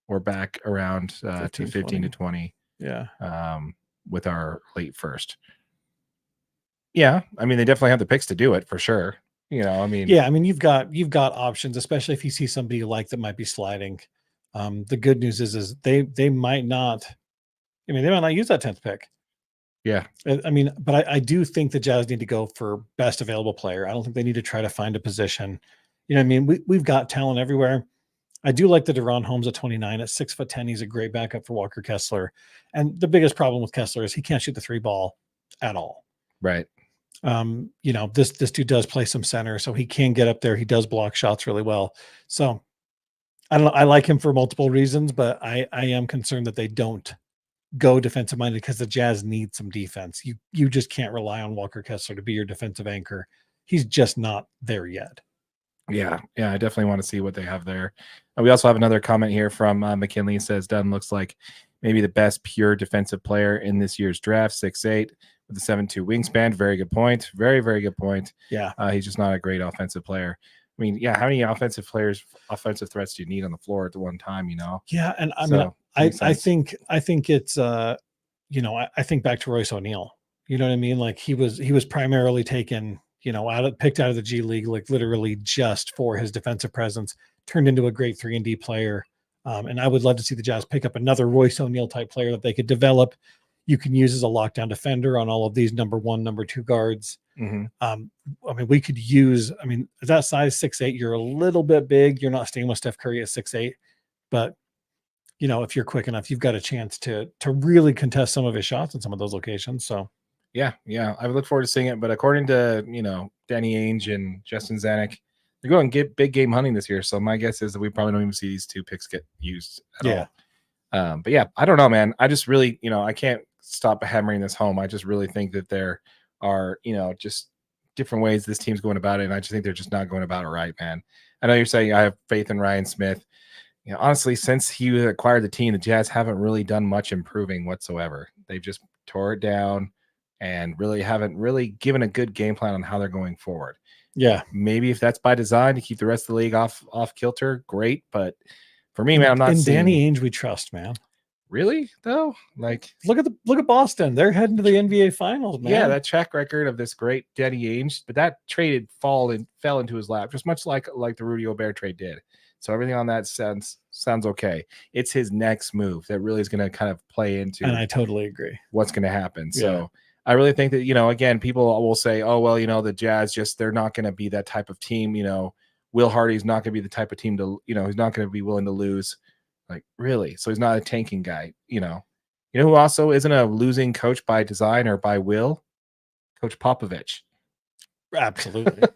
or back around to 15 to 20. Yeah. With our late first. Yeah, I mean they definitely have the picks to do it for sure. I mean, yeah, I mean you've got options, especially if you see somebody you like that might be sliding. The good news is they might not. I mean, they might not use that 10th pick. Yeah, I mean, but I do think the Jazz need to go for best available player. I don't think they need to try to find a position. You know what I mean? We've got talent everywhere. I do like the Deron Holmes at 29 at 6'10". He's a great backup for Walker Kessler. And the biggest problem with Kessler is he can't shoot the three ball at all. Right. This dude does play some center, so he can get up there. He does block shots really well. So I don't know. I like him for multiple reasons, but I am concerned that they don't go defensive minded because the Jazz need some defense. You just can't rely on Walker Kessler to be your defensive anchor. He's just not there yet. Yeah, I definitely want to see what they have there. We also have another comment here from McKinley. It says Dunn looks like maybe the best pure defensive player in this year's draft, 6'8", with a 7'2" wingspan. Very good point. Very, very good point. Yeah. He's just not a great offensive player. I mean, yeah, how many offensive threats do you need on the floor at the one time, Yeah, and I think it's I think back to Royce O'Neal. You know what I mean? Like he was primarily taken, picked out of the G League, like literally just for his defensive presence, turned into a great 3-and-D player. And I would love to see the Jazz pick up another Royce O'Neal type player that they could develop. You can use as a lockdown defender on all of these number 1, number 2 guards. Mm-hmm. I mean, we could use, that size 6'8", you're a little bit big. You're not staying with Steph Curry at 6'8", but if you're quick enough, you've got a chance to really contest some of his shots in some of those locations. So yeah, I would look forward to seeing it. But according to Danny Ainge and Justin Zanuck, they're going to get big game hunting this year. So my guess is that we probably don't even see these 2 picks get used at all. But yeah, I don't know, man. I just really, I can't stop hammering this home. I just really think that there are, just different ways this team's going about it. And I just think they're just not going about it right, man. I know you're saying I have faith in Ryan Smith. Honestly, since he acquired the team, the Jazz haven't really done much improving whatsoever. They've just tore it down, and really haven't really given a good game plan on how they're going forward. Yeah. Maybe if that's by design to keep the rest of the league off kilter, great. But for me, man, I'm not in seeing Danny Ainge we trust, man. Really though. Like look at Boston. They're heading to the NBA Finals, man. Yeah, that track record of this great Danny Ainge, but that traded fell into his lap, just much like the Rudy Gobert trade did. So everything on that sounds okay. It's his next move that really is going to kind of play into. And I totally agree. What's going to happen? Yeah. So I really think that, again, people will say, oh, well, the Jazz they're not going to be that type of team. Will Hardy's not going to be the type of team to, he's not going to be willing to lose. Like, really? So he's not a tanking guy, You know who also isn't a losing coach by design or by will? Coach Popovich. Absolutely.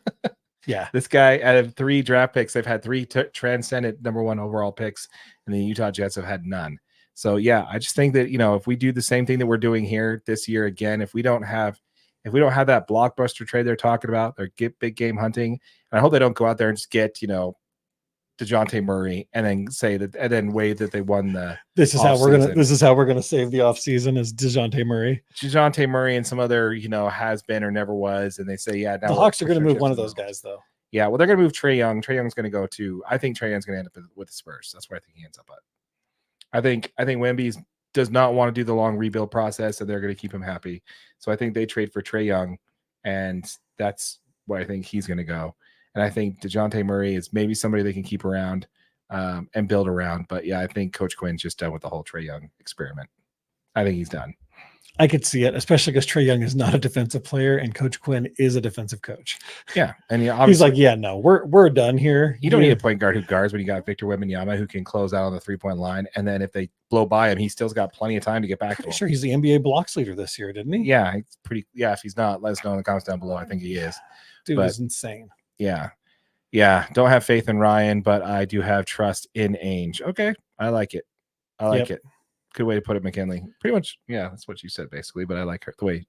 Yeah. This guy, out of 3 draft picks, they've had 3 transcendent number 1 overall picks, and the Utah Jets have had none. So, yeah, I just think that, if we do the same thing that we're doing here this year again, if we don't have that blockbuster trade they're talking about, they're big game hunting, and I hope they don't go out there and just get, DeJounte Murray and then wave that they won the this is how we're gonna save the offseason is DeJounte Murray and some other has been or never was, and they say now the Hawks are going to move one of those guys though. Yeah, well, they're going to move Trae Young. Trae Young's going to go to. I think Trae Young's going to end up with the Spurs. That's where I think he ends up at. I think Wemby does not want to do the long rebuild process, and they're going to keep him happy. So I think they trade for Trae Young, and that's where I think he's going to go. And I think DeJounte Murray is maybe somebody they can keep around and build around. But yeah, I think Coach Quinn's just done with the whole Trae Young experiment. I think he's done. I could see it, especially because Trae Young is not a defensive player and Coach Quinn is a defensive coach. Yeah. And he's like, yeah, no, we're done here. You don't need a point guard who guards when you got Victor Wembanyama who can close out on the 3-point line. And then if they blow by him, he still's got plenty of time to get back to him. Sure, he's the NBA blocks leader this year, didn't he? Yeah, it's pretty. Yeah, if he's not, let us know in the comments down below. I think he is. Dude is insane. Yeah. Yeah, don't have faith in Ryan, but I do have trust in Ainge. Okay, I like it. It. Good way to put it, McKinley. Pretty much, yeah, that's what you said basically, but I like the way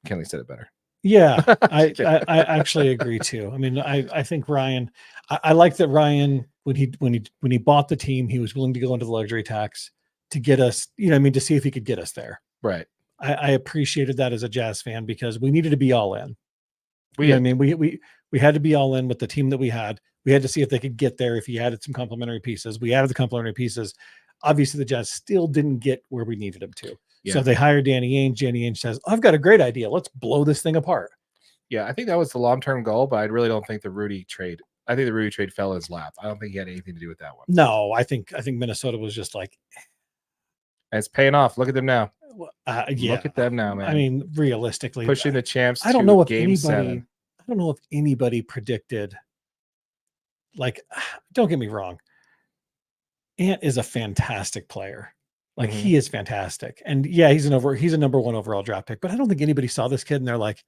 McKinley said it better. Yeah, I actually agree too. I mean, I think Ryan, I like that Ryan, when he bought the team, he was willing to go into the luxury tax to get us, to see if he could get us there. Right. I appreciated that as a Jazz fan because we needed to be all in. We had to be all in with the team that we had. We had to see if they could get there if he added some complementary pieces. We added the complementary pieces. Obviously, the Jazz still didn't get where we needed them to. Yeah. So they hired Danny Ainge. Danny Ainge says, I've got a great idea. Let's blow this thing apart. Yeah, I think that was the long-term goal, but I really don't think the Rudy trade fell in his lap. I don't think he had anything to do with that one. No, I think Minnesota was just like. And it's paying off. Look at them now. Yeah. Look at them now, man. I mean, realistically. Pushing the champs I don't know if Game 7. I don't know if anybody predicted, don't get me wrong. Ant is a fantastic player. He is fantastic. And yeah, he's a number 1 overall draft pick, but I don't think anybody saw this kid and they're like,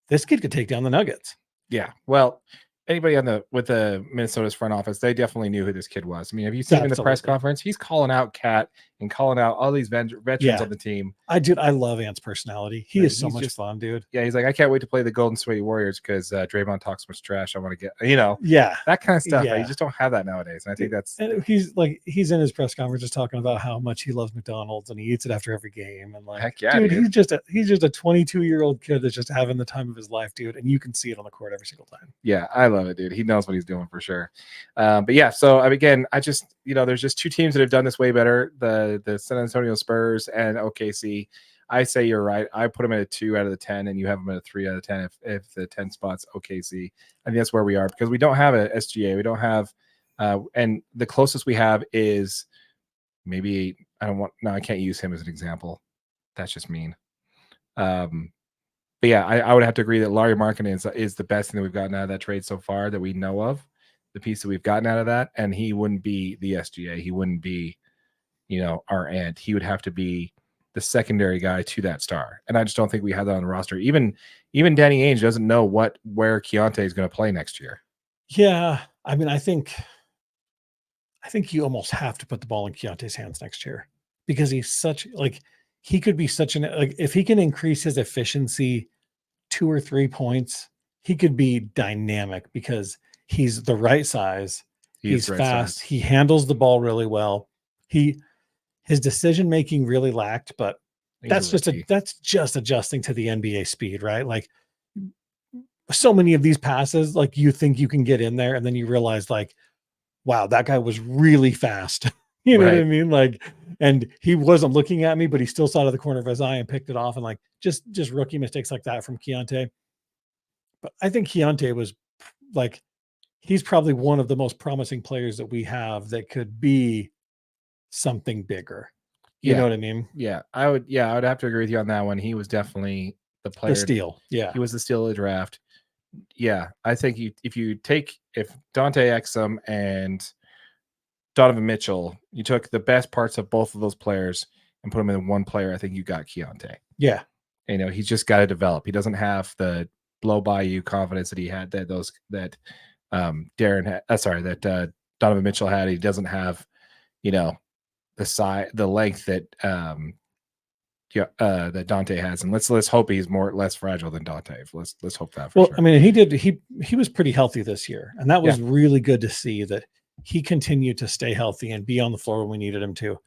this kid could take down the Nuggets. Yeah. Well, anybody with the Minnesota's front office, they definitely knew who this kid was. I mean, have you seen him in the press conference? He's calling out Cat and calling out all these veterans on the team. I love Ant's personality. He is so much fun, dude. Yeah, he's like, I can't wait to play the Golden State Warriors because Draymond talks so much trash. I want to get, that kind of stuff. Yeah. You just don't have that nowadays. And I think that's. And he's in his press conference just talking about how much he loves McDonald's and he eats it after every game. And heck yeah, dude. He's just a 22-year-old kid that's just having the time of his life, dude. And you can see it on the court every single time. Yeah, I love it, dude. He knows what he's doing for sure. But yeah, so again, I just there's just 2 teams that have done this way better: the San Antonio Spurs and OKC. I say you're right. I put them at a 2 out of the 10, and you have them at a 3 out of 10 if the 10 spots OKC. I think that's where we are because we don't have a SGA. We don't have, and the closest we have is maybe I can't use him as an example. That's just mean. But yeah, I would have to agree that Larry Markkinen is the best thing that we've gotten out of that trade so far that we know of, the piece that we've gotten out of that. And he wouldn't be the SGA. He wouldn't be, our Ant. He would have to be the secondary guy to that star. And I just don't think we have that on the roster. Even Danny Ainge doesn't know where Keontae is going to play next year. Yeah. I mean, I think you almost have to put the ball in Keontae's hands next year because he's such he could be such if he can increase his efficiency 2 or 3 points, he could be dynamic because he's the right size. He's fast. He handles the ball really well. His decision-making really lacked, but that's just adjusting to the NBA speed, right? Like so many of these passes, like you think you can get in there, and then you realize, like, wow, that guy was really fast. You know what I mean? Like, and he wasn't looking at me, but he still saw it out of the corner of his eye and picked it off. And like just rookie mistakes like that from Keontae. But I think Keontae was like, he's probably one of the most promising players that we have that could be something bigger. You know what I mean? Yeah, I would have to agree with you on that one. He was definitely the player. The steal. Yeah. He was the steal of the draft. Yeah, I think if Dante Exum and Donovan Mitchell, you took the best parts of both of those players and put them in one player, I think you got Keontae. Yeah. He's just got to develop. He doesn't have the blow by you confidence that he had that Donovan Mitchell had. He doesn't have, the size, the length that that Dante has, and let's hope he's less fragile than Dante. Let's hope that. Sure. I mean, he was pretty healthy this year, and that was really good to see that he continued to stay healthy and be on the floor when we needed him to.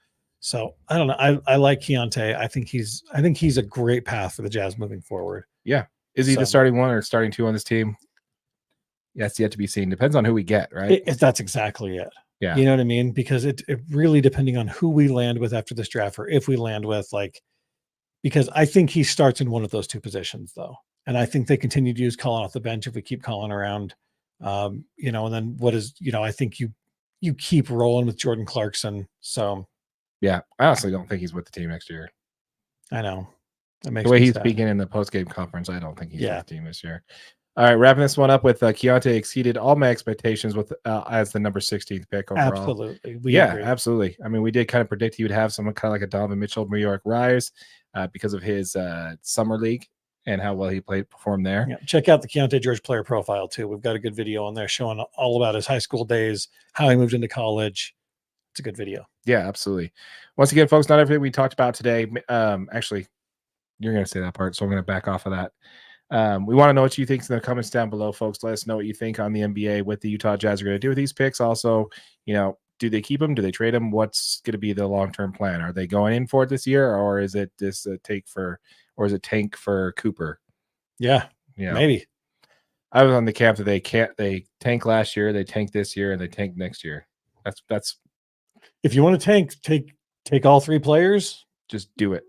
So I don't know. I like Keontae. I think he's a great path for the Jazz moving forward. Yeah. Is he the starting one or starting two on this team? That's yet to be seen. Depends on who we get, right? That's exactly it. Yeah. You know what I mean? Because it really, depending on who we land with after this draft, or if we land with, like, because I think he starts in one of those two positions though. And I think they continue to use Colin off the bench if we keep Colin around. And then I think you keep rolling with Jordan Clarkson. So yeah, I honestly don't think he's with the team next year. I know. That makes the way he's speaking in the post-game conference, I don't think he's with the team this year. All right, wrapping this one up with Keontae exceeded all my expectations with as the number 16th pick overall. Absolutely. Agree. Absolutely. I mean, we did kind of predict he would have someone kind of like a Donovan Mitchell, New York Rise, because of his summer league and how well he performed there. Yeah, check out the Keontae George player profile too. We've got a good video on there showing all about his high school days, how he moved into college. It's a good video. Yeah, absolutely. Once again, folks, not everything we talked about today. Actually, you're going to say that part, so I'm going to back off of that. We want to know what you think in the comments down below, folks. Let us know what you think on the NBA, what the Utah Jazz are going to do with these picks. Also, do they keep them? Do they trade them? What's going to be the long-term plan? Are they going in for it this year, or is it this tank for Cooper? Yeah, maybe. I was on the camp that they tank last year, they tank this year, and they tank next year. That's if you want to tank, take all three players. Just do it.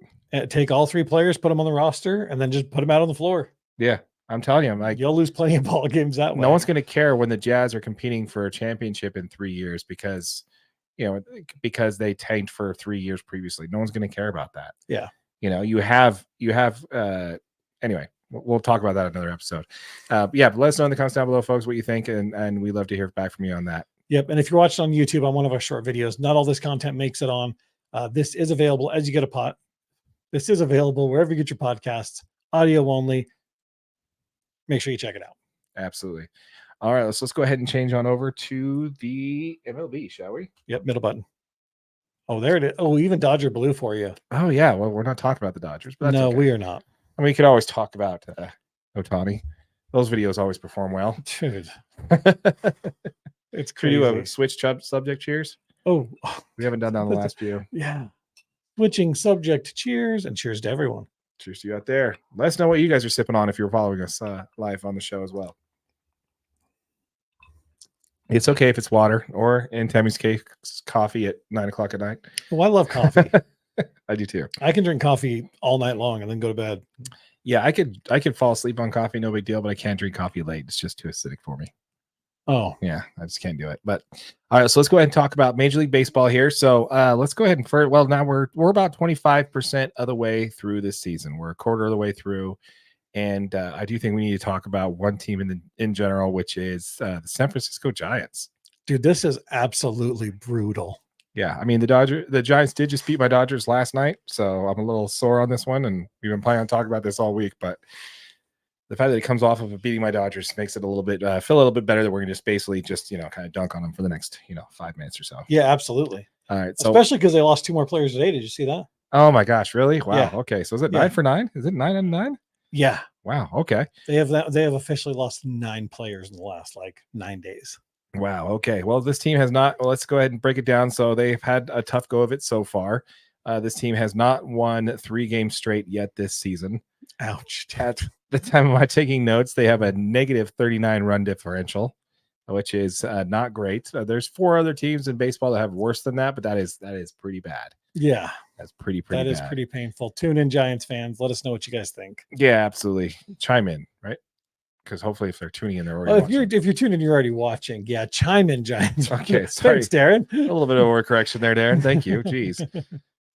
Take all three players, put them on the roster, and then just put them out on the floor. Yeah, I'm telling you, you'll lose plenty of ball games that way. No one's going to care when the Jazz are competing for a championship in 3 years because they tanked for 3 years previously. No one's going to care about that. Yeah. You have anyway, we'll talk about that in another episode. But let us know in the comments down below, folks, what you think, and we love to hear back from you on that. Yep. And if you're watching on YouTube on one of our short videos, not all this content makes it on. This is available as you get a pot. This is available wherever you get your podcasts, audio only. Make sure you check it out. Absolutely. All right, let's go ahead and change on over to the MLB, shall we? Yep, middle button. Oh, there it is. Oh, even Dodger blue for you. Oh, yeah. Well, we're not talking about the Dodgers. But no, okay. We are not. I mean, we could always talk about Ohtani. Those videos always perform well. Dude. It's crazy. Can we do a switch subject cheers? Oh. We haven't done that on the last few. Yeah. Switching subject cheers, and cheers to everyone. Cheers to you out there. Let us know what you guys are sipping on if you're following us live on the show as well. It's okay if it's water, or in Tammy's case, coffee at 9:00 at night. Oh, I love coffee. I do too. I can drink coffee all night long and then go to bed. Yeah, I could fall asleep on coffee, no big deal, but I can't drink coffee late. It's just too acidic for me. Oh, yeah, I just can't do it. But all right, so let's go ahead and talk about Major League Baseball here. So let's go ahead and now we're about 25% of the way through this season. We're a quarter of the way through, and I do think we need to talk about one team in general, which is the San Francisco Giants. Dude, this is absolutely brutal. Yeah, I mean the Giants did just beat my Dodgers last night, so I'm a little sore on this one, and we've been planning on talking about this all week, but the fact that it comes off of beating my Dodgers makes it a little bit feel a little bit better that we're going to just basically kind of dunk on them for the next 5 minutes or so. Yeah, absolutely. All right, so especially because they lost 2 more players today. Did you see that? Oh my gosh, really? Wow. Yeah. Okay, so is it 9 for 9? Is it 9 and 9? Yeah. Wow. Okay. They have officially lost 9 players in the last 9 days. Wow. Okay. Well, this team has not. Well, let's go ahead and break it down. So they've had a tough go of it so far. This team has not won 3 games straight yet this season. Ouch. At the time of my taking notes, they have a negative 39 run differential, which is not great. There's 4 other teams in baseball that have worse than that, but that is pretty bad. Yeah. That's pretty That bad. is pretty painful. Tune in, Giants fans. Let us know what you guys think. Yeah, absolutely. Chime in, right? Because hopefully if they're tuning in, they're already watching. If you're tuning in, you're already watching. Yeah, chime in, Giants. Okay, sorry. Thanks, Darren. A little bit of overcorrection there, Darren. Thank you. Jeez.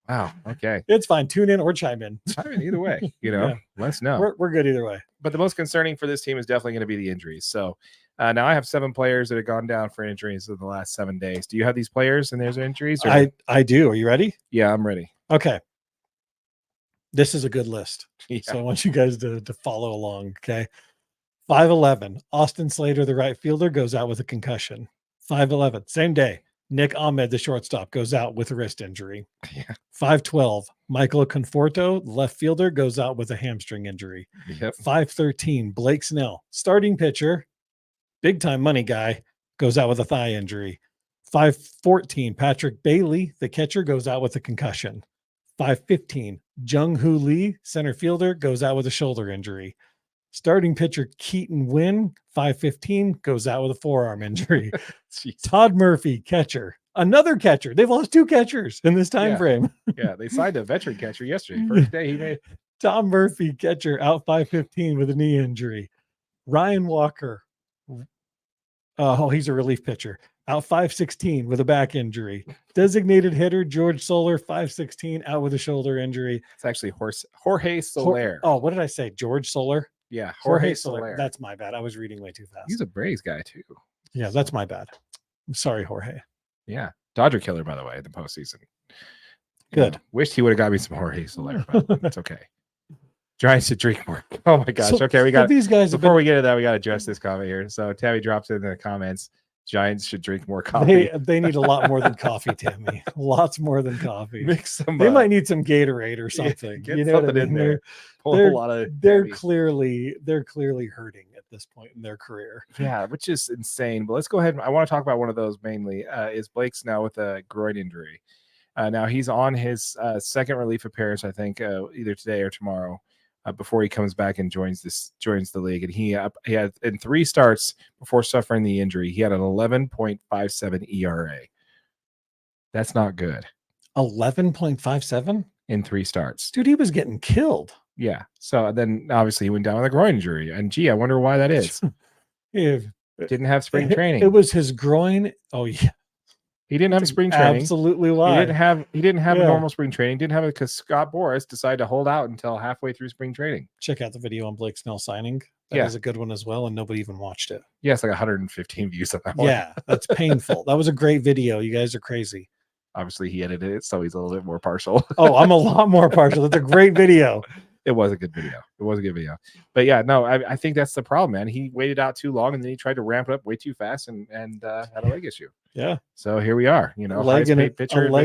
Wow. Okay. It's fine. Tune in or chime in. Chime in either way. Yeah. Let us know. We're good either way. But the most concerning for this team is definitely going to be the injuries. So now I have 7 players that have gone down for injuries in the last 7 days. Do you have these players and there's injuries? Or? I do. Are you ready? Yeah, I'm ready. Okay. This is a good list. Yeah. So I want you guys to follow along. Okay. 5'11", Austin Slater, the right fielder, goes out with a concussion. 5'11", same day. Nick Ahmed, the shortstop, goes out with a wrist injury. Yeah. 5'12", Michael Conforto, the left fielder, goes out with a hamstring injury. Yep. 5'13", Blake Snell, starting pitcher, big time money guy, goes out with a thigh injury. 5'14", Patrick Bailey, the catcher, goes out with a concussion. 5'15", Jung Hoo Lee, center fielder, goes out with a shoulder injury. Starting pitcher Keaton Wynn, 5'15", goes out with a forearm injury. Todd Murphy, catcher, another catcher. They've lost 2 catchers in this time frame. Yeah, they signed a veteron catcher yesterday. First day he made. Tom Murphy, catcher, out 5'15" with a knee injury. Ryan Walker, he's a relief pitcher, out 5'16" with a back injury. Designated hitter George Soler, 5'16", out with a shoulder injury. It's actually Jorge Soler. What did I say? George Soler? Yeah, Jorge Soler. That's my bad. I was reading way too fast. He's a Braves guy too. Yeah, that's my bad. I'm sorry, Jorge. Yeah, Dodger killer, by the way, in the postseason. Good. Wished he would have got me some Jorge Soler, but that's okay. Giants to drink more. Oh my gosh. Okay, we got these guys. Before we get to that, we got to address this comment here. So Tammy drops in the comments. Giants should drink more coffee. They need a lot more than coffee, Tammy. Lots more than coffee. Mix some. They might need some Gatorade or something. Get you know something what I mean? in there. They're clearly hurting at this point in their career. Yeah, which is insane. But let's go ahead. I want to talk about one of those mainly. Is Blake Snell with a groin injury? Now he's on his second relief appearance, I think, either today or tomorrow. Before he comes back and joins the league. And he had in 3 starts before suffering the injury, he had an 11.57 ERA. That's not good. 11.57 in 3 starts. Dude, he was getting killed. Yeah. So then obviously he went down with a groin injury. And gee, I wonder why that is. Didn't have spring training. It was his groin. Oh yeah. He didn't have spring training. Absolutely why. He didn't have a normal spring training. Didn't have it because Scott Boras decided to hold out until halfway through spring training. Check out the video on Blake Snell signing. That is a good one as well, and nobody even watched it. Yeah, it's like 115 views on that one. Yeah, that's painful. That was a great video. You guys are crazy. Obviously, he edited it, so he's a little bit more partial. Oh, I'm a lot more partial. That's a great video. It was a good video. But yeah, no, I think that's the problem, man. He waited out too long, and then he tried to ramp it up way too fast and had a leg issue. Yeah. So here we are. A leg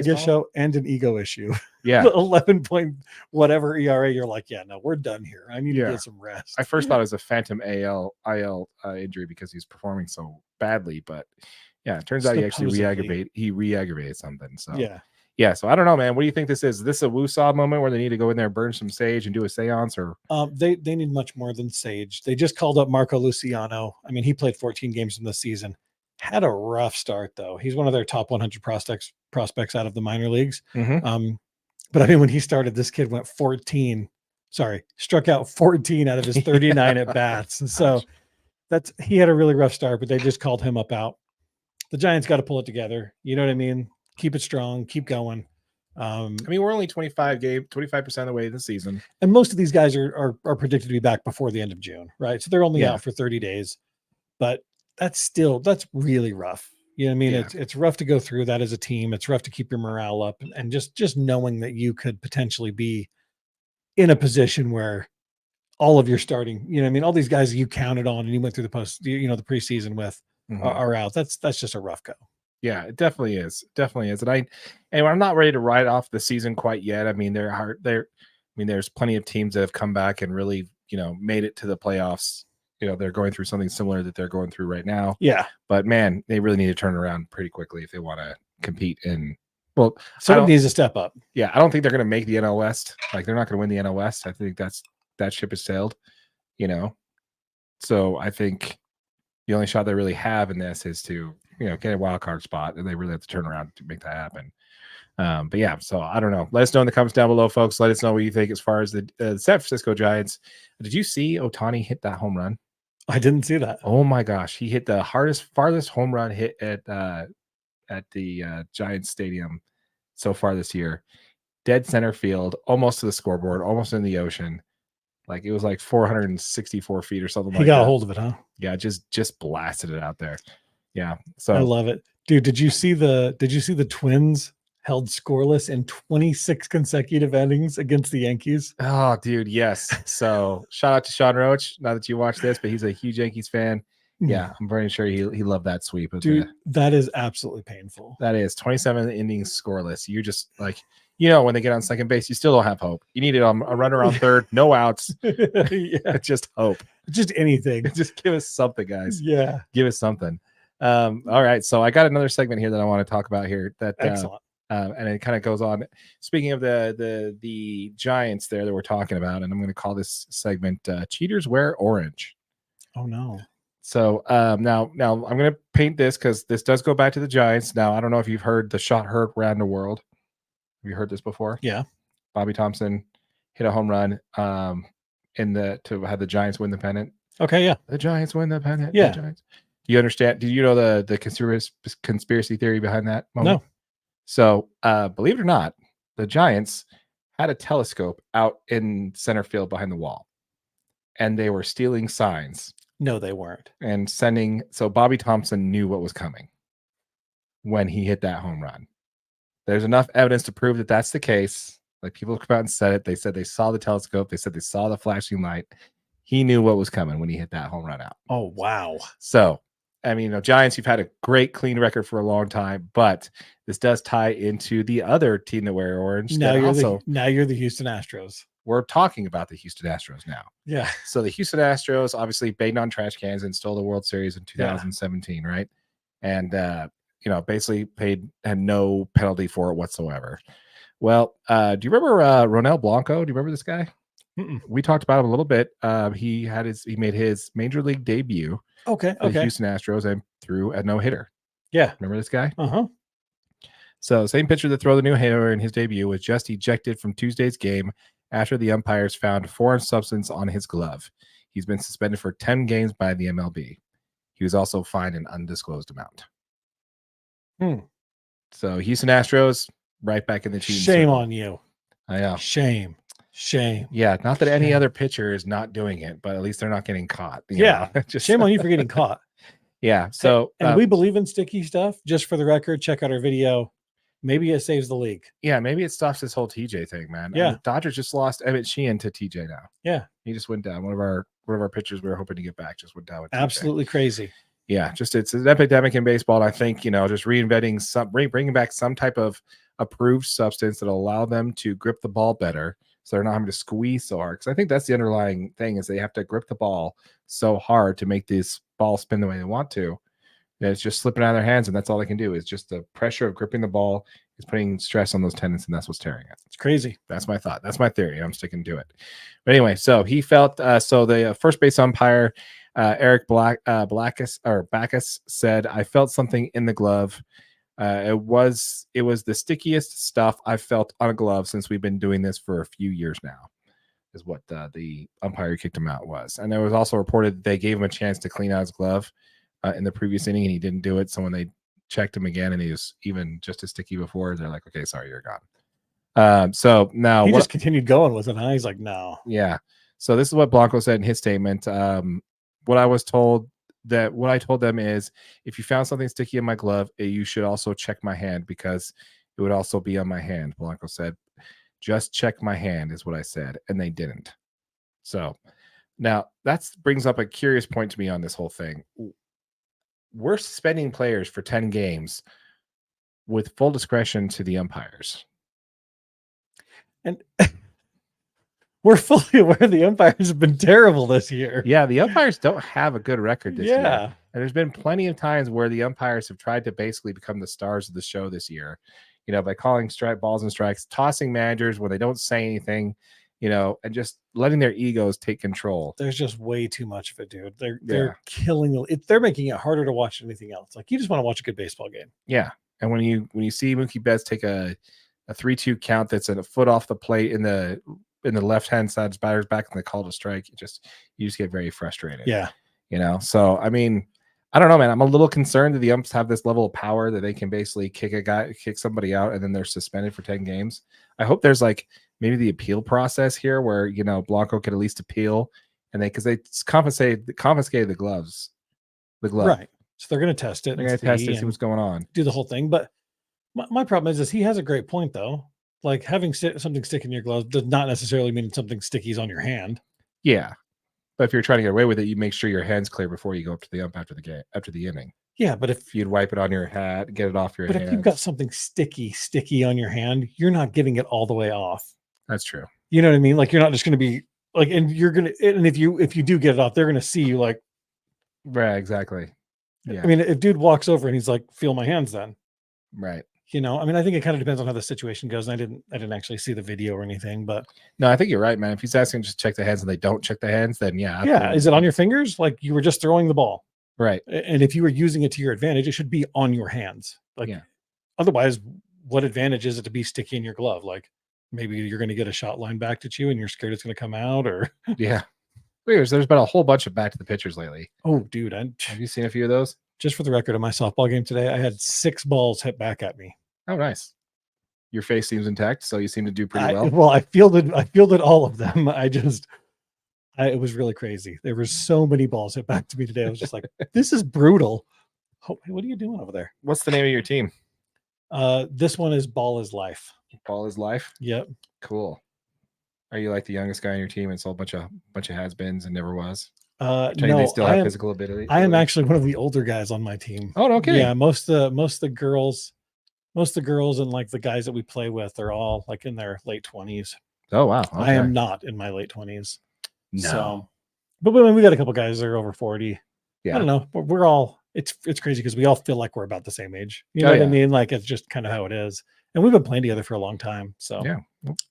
issue and an ego issue. Yeah. 11 point whatever ERA. You're like, yeah, no, we're done here. I need to get some rest. I first thought it was a phantom IL injury because he's performing so badly, but yeah, it turns out he actually re-aggravated something. So yeah. So I don't know, man. What do you think this is? Is this a woo-saw moment where they need to go in there, burn some sage, and do a seance, or they need much more than sage. They just called up Marco Luciano. I mean, he played 14 games in the season. Had a rough start though. He's one of their top 100 prospects out of the minor leagues. Mm-hmm. But I mean, when he started, this kid went struck out 14 out of his 39 at bats. And so he had a really rough start, but they just called him out. The Giants got to pull it together. You know what I mean? Keep it strong, keep going. I mean, we're only 25% of the way in the season. And most of these guys are predicted to be back before the end of June, right? So they're only out for 30 days, but that's really rough. You know what I mean? It's rough to go through that as a team. It's rough to keep your morale up and just knowing that you could potentially be in a position where all of your starting, you know what I mean? All these guys that you counted on and you went through the preseason with are out. That's just a rough go. Yeah, it definitely is. And I'm not ready to write off the season quite yet. I mean, there's plenty of teams that have come back and really, made it to the playoffs. They're going through something similar that they're going through right now. Yeah. But man, they really need to turn around pretty quickly if they want to compete in Well, someone needs to step up. Yeah, I don't think they're going to make the NL West. Like, they're not going to win the NL West. I think that ship has sailed, you know. So I think the only shot they really have in this is to, get a wild card spot, and they really have to turn around to make that happen. But yeah, so I don't know. Let us know in the comments down below, folks. Let us know what you think as far as the San Francisco Giants. Did you see Ohtani hit that home run? I didn't see that. Oh my gosh, he hit the farthest home run hit at the Giants stadium so far this year. Dead center field, almost to the scoreboard, almost in the ocean. Like, it was like 464 feet or something. He got a hold of it, huh? Yeah, just blasted it out there. Yeah, so I love it, dude. Did you see the Twins held scoreless in 26 consecutive innings against the Yankees? Oh, dude, yes. So shout out to Sean Roach. Not that you watch this, but he's a huge Yankees fan. Yeah, I'm very sure he loved that sweep. Dude, that is absolutely painful. That is 27 innings scoreless. You're just like, when they get on second base, you still don't have hope. You need a runner on third, no outs. Yeah, just hope. Just anything. Just give us something, guys. Yeah. Give us something. All right. So I got another segment here that I want to talk about here. Excellent. And it kind of goes on. Speaking of the Giants there that we're talking about, and I'm going to call this segment Cheaters Wear Orange. Oh, no. So now I'm going to paint this because this does go back to the Giants. Now, I don't know if you've heard the shot heard around the world. Have you heard this before? Yeah. Bobby Thompson hit a home run to have the Giants win the pennant. Okay, yeah. The Giants win the pennant. Yeah. The Giants. Do you understand? Do you know the conspiracy theory behind that moment? No. So, believe it or not, the Giants had a telescope out in center field behind the wall, and they were stealing signs. No, they weren't. And sending. So Bobby Thompson knew what was coming when he hit that home run. There's enough evidence to prove that that's the case. Like, people have come out and said it. They said they saw the telescope. They said they saw the flashing light. He knew what was coming when he hit that home run out. Oh, wow. So, I mean, Giants, you've had a great clean record for a long time, but this does tie into the other team that wear orange. Now you're the Houston Astros. We're talking about the Houston Astros now. Yeah. So the Houston Astros obviously banged on trash cans and stole the World Series in 2017, right? And basically had no penalty for it whatsoever. Well, do you remember Ronel Blanco? Do you remember this guy? Mm-mm. We talked about him a little bit. He made his major league debut. Okay. The Houston Astros, and threw a no-hitter. Yeah. Remember this guy? Uh-huh. So same pitcher that threw the no-hitter in his debut was just ejected from Tuesday's game after the umpires found foreign substance on his glove. He's been suspended for 10 games by the MLB. He was also fined an undisclosed amount. So Houston Astros, right back in the team. Shame on you. I know. Shame. Yeah, not that any other pitcher is not doing it, but at least they're not getting caught. Just shame on you for getting caught. Yeah. So and we believe in sticky stuff. Just for the record, check out our video. Maybe it saves the league. Yeah, maybe it stops this whole TJ thing, man. Yeah. The Dodgers just lost Emmett Sheehan to TJ now. Yeah. He just went down. One of our pitchers we were hoping to get back just went down with TJ. Absolutely crazy. Yeah, just it's an epidemic in baseball. And I think, just reinventing bringing back some type of approved substance that'll allow them to grip the ball better, so they're not having to squeeze so hard. Because I think that's the underlying thing, is they have to grip the ball so hard to make this ball spin the way they want to. That it's just slipping out of their hands, and that's all they can do. Is just the pressure of gripping the ball is putting stress on those tendons, and that's what's tearing it. It's crazy. That's my thought. That's my theory. I'm sticking to it. But anyway, so he felt so the first base umpire, Eric Backus said, "I felt something in the glove. It was the stickiest stuff I've felt on a glove since we've been doing this for a few years now," is what the umpire who kicked him out was. And there was also reported that they gave him a chance to clean out his glove in the previous inning, and he didn't do it. So when they checked him again and he was even just as sticky before, they're like, "Okay, sorry, you're gone." So now he just continued going with it. And he's like, "No." Yeah. So this is what Blanco said in his statement. What I told them is, if you found something sticky in my glove, you should also check my hand, because it would also be on my hand. Blanco said, "Just check my hand," is what I said. And they didn't. So now that brings up a curious point to me on this whole thing. We're suspending players for 10 games with full discretion to the umpires. And we're fully aware the umpires have been terrible this year. Yeah, the umpires don't have a good record this year. Yeah. And there's been plenty of times where the umpires have tried to basically become the stars of the show this year. by calling balls and strikes, tossing managers when they don't say anything, and just letting their egos take control. There's just way too much of it, dude. They're killing it. They're making it harder to watch than anything else. Like, you just want to watch a good baseball game. Yeah. And when you see Mookie Betts take a 3-2 count that's a foot off the plate in the left-hand side batter's back and they call it a strike, you just get very frustrated. Yeah. So I mean, I don't know, man. I'm a little concerned that the umps have this level of power that they can basically kick somebody out and then they're suspended for 10 games. I hope there's like maybe the appeal process here where, Blanco could at least appeal and because they confiscated the glove. Right. So they're going to test it. They're going to test it, see what's going on. Do the whole thing. But my problem is he has a great point though. Like, having something stick in your glove does not necessarily mean something sticky is on your hand. Yeah. But if you're trying to get away with it, you make sure your hand's clear before you go up to the ump after the inning. Yeah, but if you'd wipe it on your hat, get it off your hand. But if you've got something sticky on your hand, you're not getting it all the way off. That's true. You know what I mean? Like, you're not just going to be like, and if you do get it off, they're going to see you like. Right, exactly. Yeah. I mean, if dude walks over and he's like, feel my hands then. Right. I mean, I think it kind of depends on how the situation goes. And I didn't actually see the video or anything, but no, I think you're right, man. If he's asking just check the hands and they don't check the hands, then yeah. Yeah. Is it on your fingers? Like, you were just throwing the ball. Right. And if you were using it to your advantage, it should be on your hands. Like, otherwise, what advantage is it to be sticky in your glove? Like, maybe you're going to get a shot line back at you and you're scared it's going to come out, or yeah. There's been a whole bunch of back to the pitchers lately. Oh, dude. Have you seen a few of those? Just for the record, of my softball game today, I had 6 balls hit back at me. Oh, nice. Your face seems intact, so you seem to do pretty well. Well, I fielded all of them. It was really crazy. There were so many balls hit back to me today. I was just like, this is brutal. Oh, what are you doing over there? What's the name of your team? This one is Ball is Life. Ball is Life? Yep. Cool. Are you like the youngest guy on your team and sold a bunch of has-beens and never was? No, they still have physical ability. I am actually one of the older guys on my team. Oh, okay. Yeah, most of the girls and like the guys that we play with are all like in their late 20s. Oh, wow. Okay. I am not in my late 20s. No. So, but we got a couple guys that are over 40. Yeah. I don't know. We're all, it's crazy because we all feel like we're about the same age. You know what I mean? Like, it's just kind of how it is. And we've been playing together for a long time. So yeah,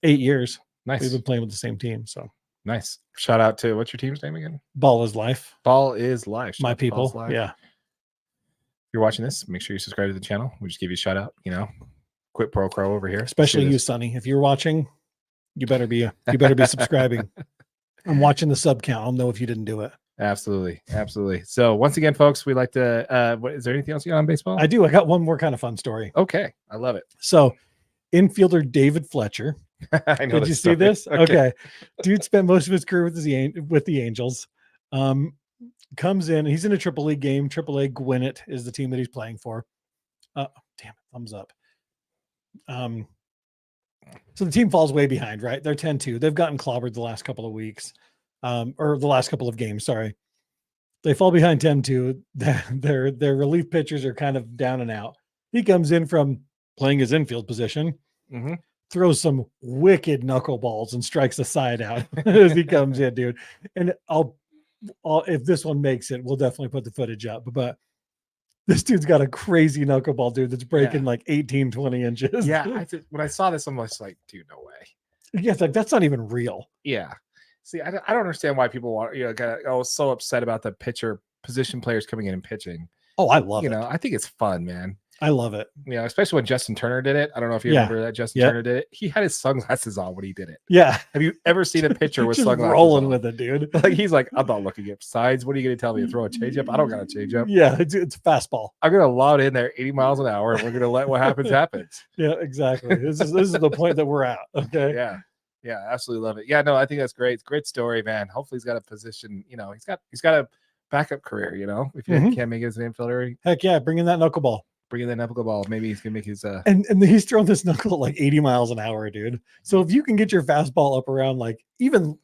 8 years. Nice. We've been playing with the same team. So nice. Shout out to, what's your team's name again? Ball is Life. Ball is Life. My people. Yeah. If you're watching this, make sure you subscribe to the channel. We just give you a shout out, quit pro crow over here. Especially you, Sonny. If you're watching, you better be subscribing. I'm watching the sub count. I'll know if you didn't do it. Absolutely. So once again, folks, we like to, is there anything else you got on baseball? I do. I got one more kind of fun story. Okay. I love it. So infielder David Fletcher. I know. Did you see this? Okay. Dude spent most of his career with the Angels. Comes in, he's in a triple A game. Triple A Gwinnett is the team that he's playing for. Damn it. Thumbs up. So the team falls way behind, right? They're 10-2. They've gotten clobbered the last couple of weeks, or the last couple of games. Sorry. They fall behind 10-2. Their relief pitchers are kind of down and out. He comes in from playing his infield position, throws some wicked knuckleballs and strikes the side out as he comes in, dude. And I'll if this one makes it, we'll definitely put the footage up. But this dude's got a crazy knuckleball, dude, that's breaking like 18, 20 inches. Yeah. When I saw this, I'm just like, dude, no way. Yeah, it's like, that's not even real. Yeah. See, I don't understand why people want, so upset about the pitcher position players coming in and pitching. Oh, I love it. I think it's fun, man. I love it. Especially when Justin Turner did it. I don't know if you remember that Justin Turner did it. He had his sunglasses on when he did it. Yeah. Have you ever seen a pitcher with just sunglasses rolling on? With it, dude? Like, he's like, I'm not looking at sides. What are you going to tell me to throw a changeup? I don't got a changeup. Yeah, it's a fastball. I'm going to lob it in there 80 miles an hour, and we're going to let what happens happens. Yeah, exactly. This is the point that we're at. Okay. Yeah, absolutely love it. Yeah, no, I think that's great. It's a great story, man. Hopefully he's got a position, he's got a backup career, if you can't make it as an infielder. Heck yeah, bring in that knuckleball. Bring in that knuckleball. Maybe he's gonna make his and he's throwing this knuckle at like 80 miles an hour, dude. So if you can get your fastball up around like even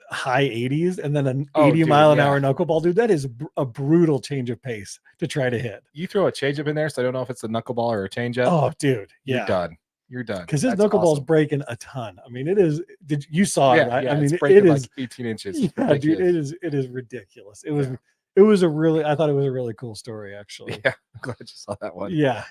high 80s and then an 80 mile an hour knuckleball, dude, that is a brutal change of pace to try to hit. You throw a changeup in there, so I don't know if it's a knuckleball or a changeup. Oh, dude, yeah, You're done. Because his knuckleball's breaking a ton. I mean, it is. You saw it, right? Yeah, I mean, it is like 18 inches. Yeah, dude, it is ridiculous. It was a really, I thought it was a really cool story, actually. Yeah, I'm glad you saw that one. Yeah.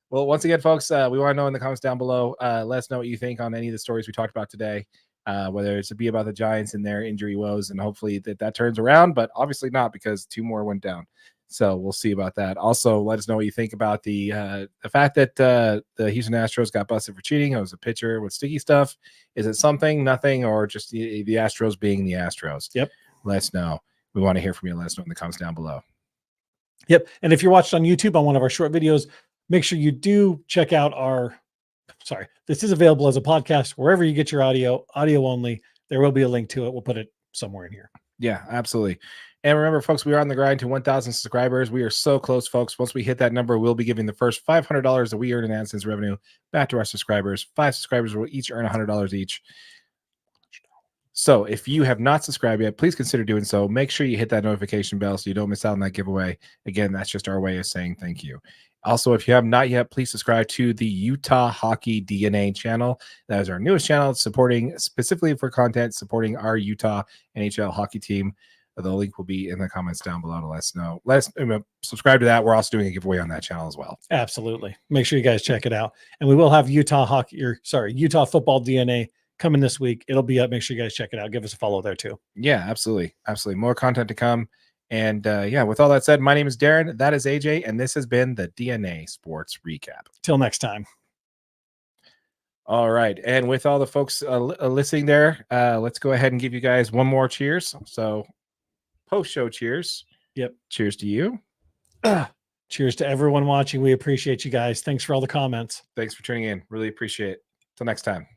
Well, Well, once again, folks, we want to know in the comments down below. Let us know what you think on any of the stories we talked about today, whether it's to be about the Giants and their injury woes, and hopefully that turns around, but obviously not because 2 more went down. So we'll see about that. Also, let us know what you think about the fact that the Houston Astros got busted for cheating. It was a pitcher with sticky stuff. Is it something, nothing, or just the Astros being the Astros? Yep. Let us know. We want to hear from you. Let us know in the comments down below. Yep. And if you're watching on YouTube on one of our short videos, make sure you do check out this is available as a podcast wherever you get your audio only. There will be a link to it. We'll put it somewhere in here. Yeah, absolutely. And remember, folks, we are on the grind to 1,000 subscribers. We are so close, folks. Once we hit that number, we'll be giving the first $500 that we earn in AdSense revenue back to our subscribers. 5 subscribers will each earn $100 each. So if you have not subscribed yet, please consider doing so. Make sure you hit that notification bell so you don't miss out on that giveaway. Again, that's just our way of saying thank you. Also, if you have not yet, please subscribe to the Utah Hockey DNA channel. That is our newest channel, supporting specifically for content, supporting our Utah NHL hockey team. The link will be in the comments down below to let us know. Subscribe to that. We're also doing a giveaway on that channel as well. Absolutely. Make sure you guys check it out. And we will have Utah football DNA coming this week. It'll be up. Make sure you guys check it out. Give us a follow there too. Yeah, absolutely. Absolutely. More content to come. And with all that said, my name is Darren. That is AJ. And this has been the DNA Sports Recap. Till next time. All right. And with all the folks listening there, let's go ahead and give you guys one more cheers. So post-show cheers. Yep. Cheers to you. Cheers to everyone watching. We appreciate you guys. Thanks for all the comments. Thanks for tuning in. Really appreciate it. Till next time.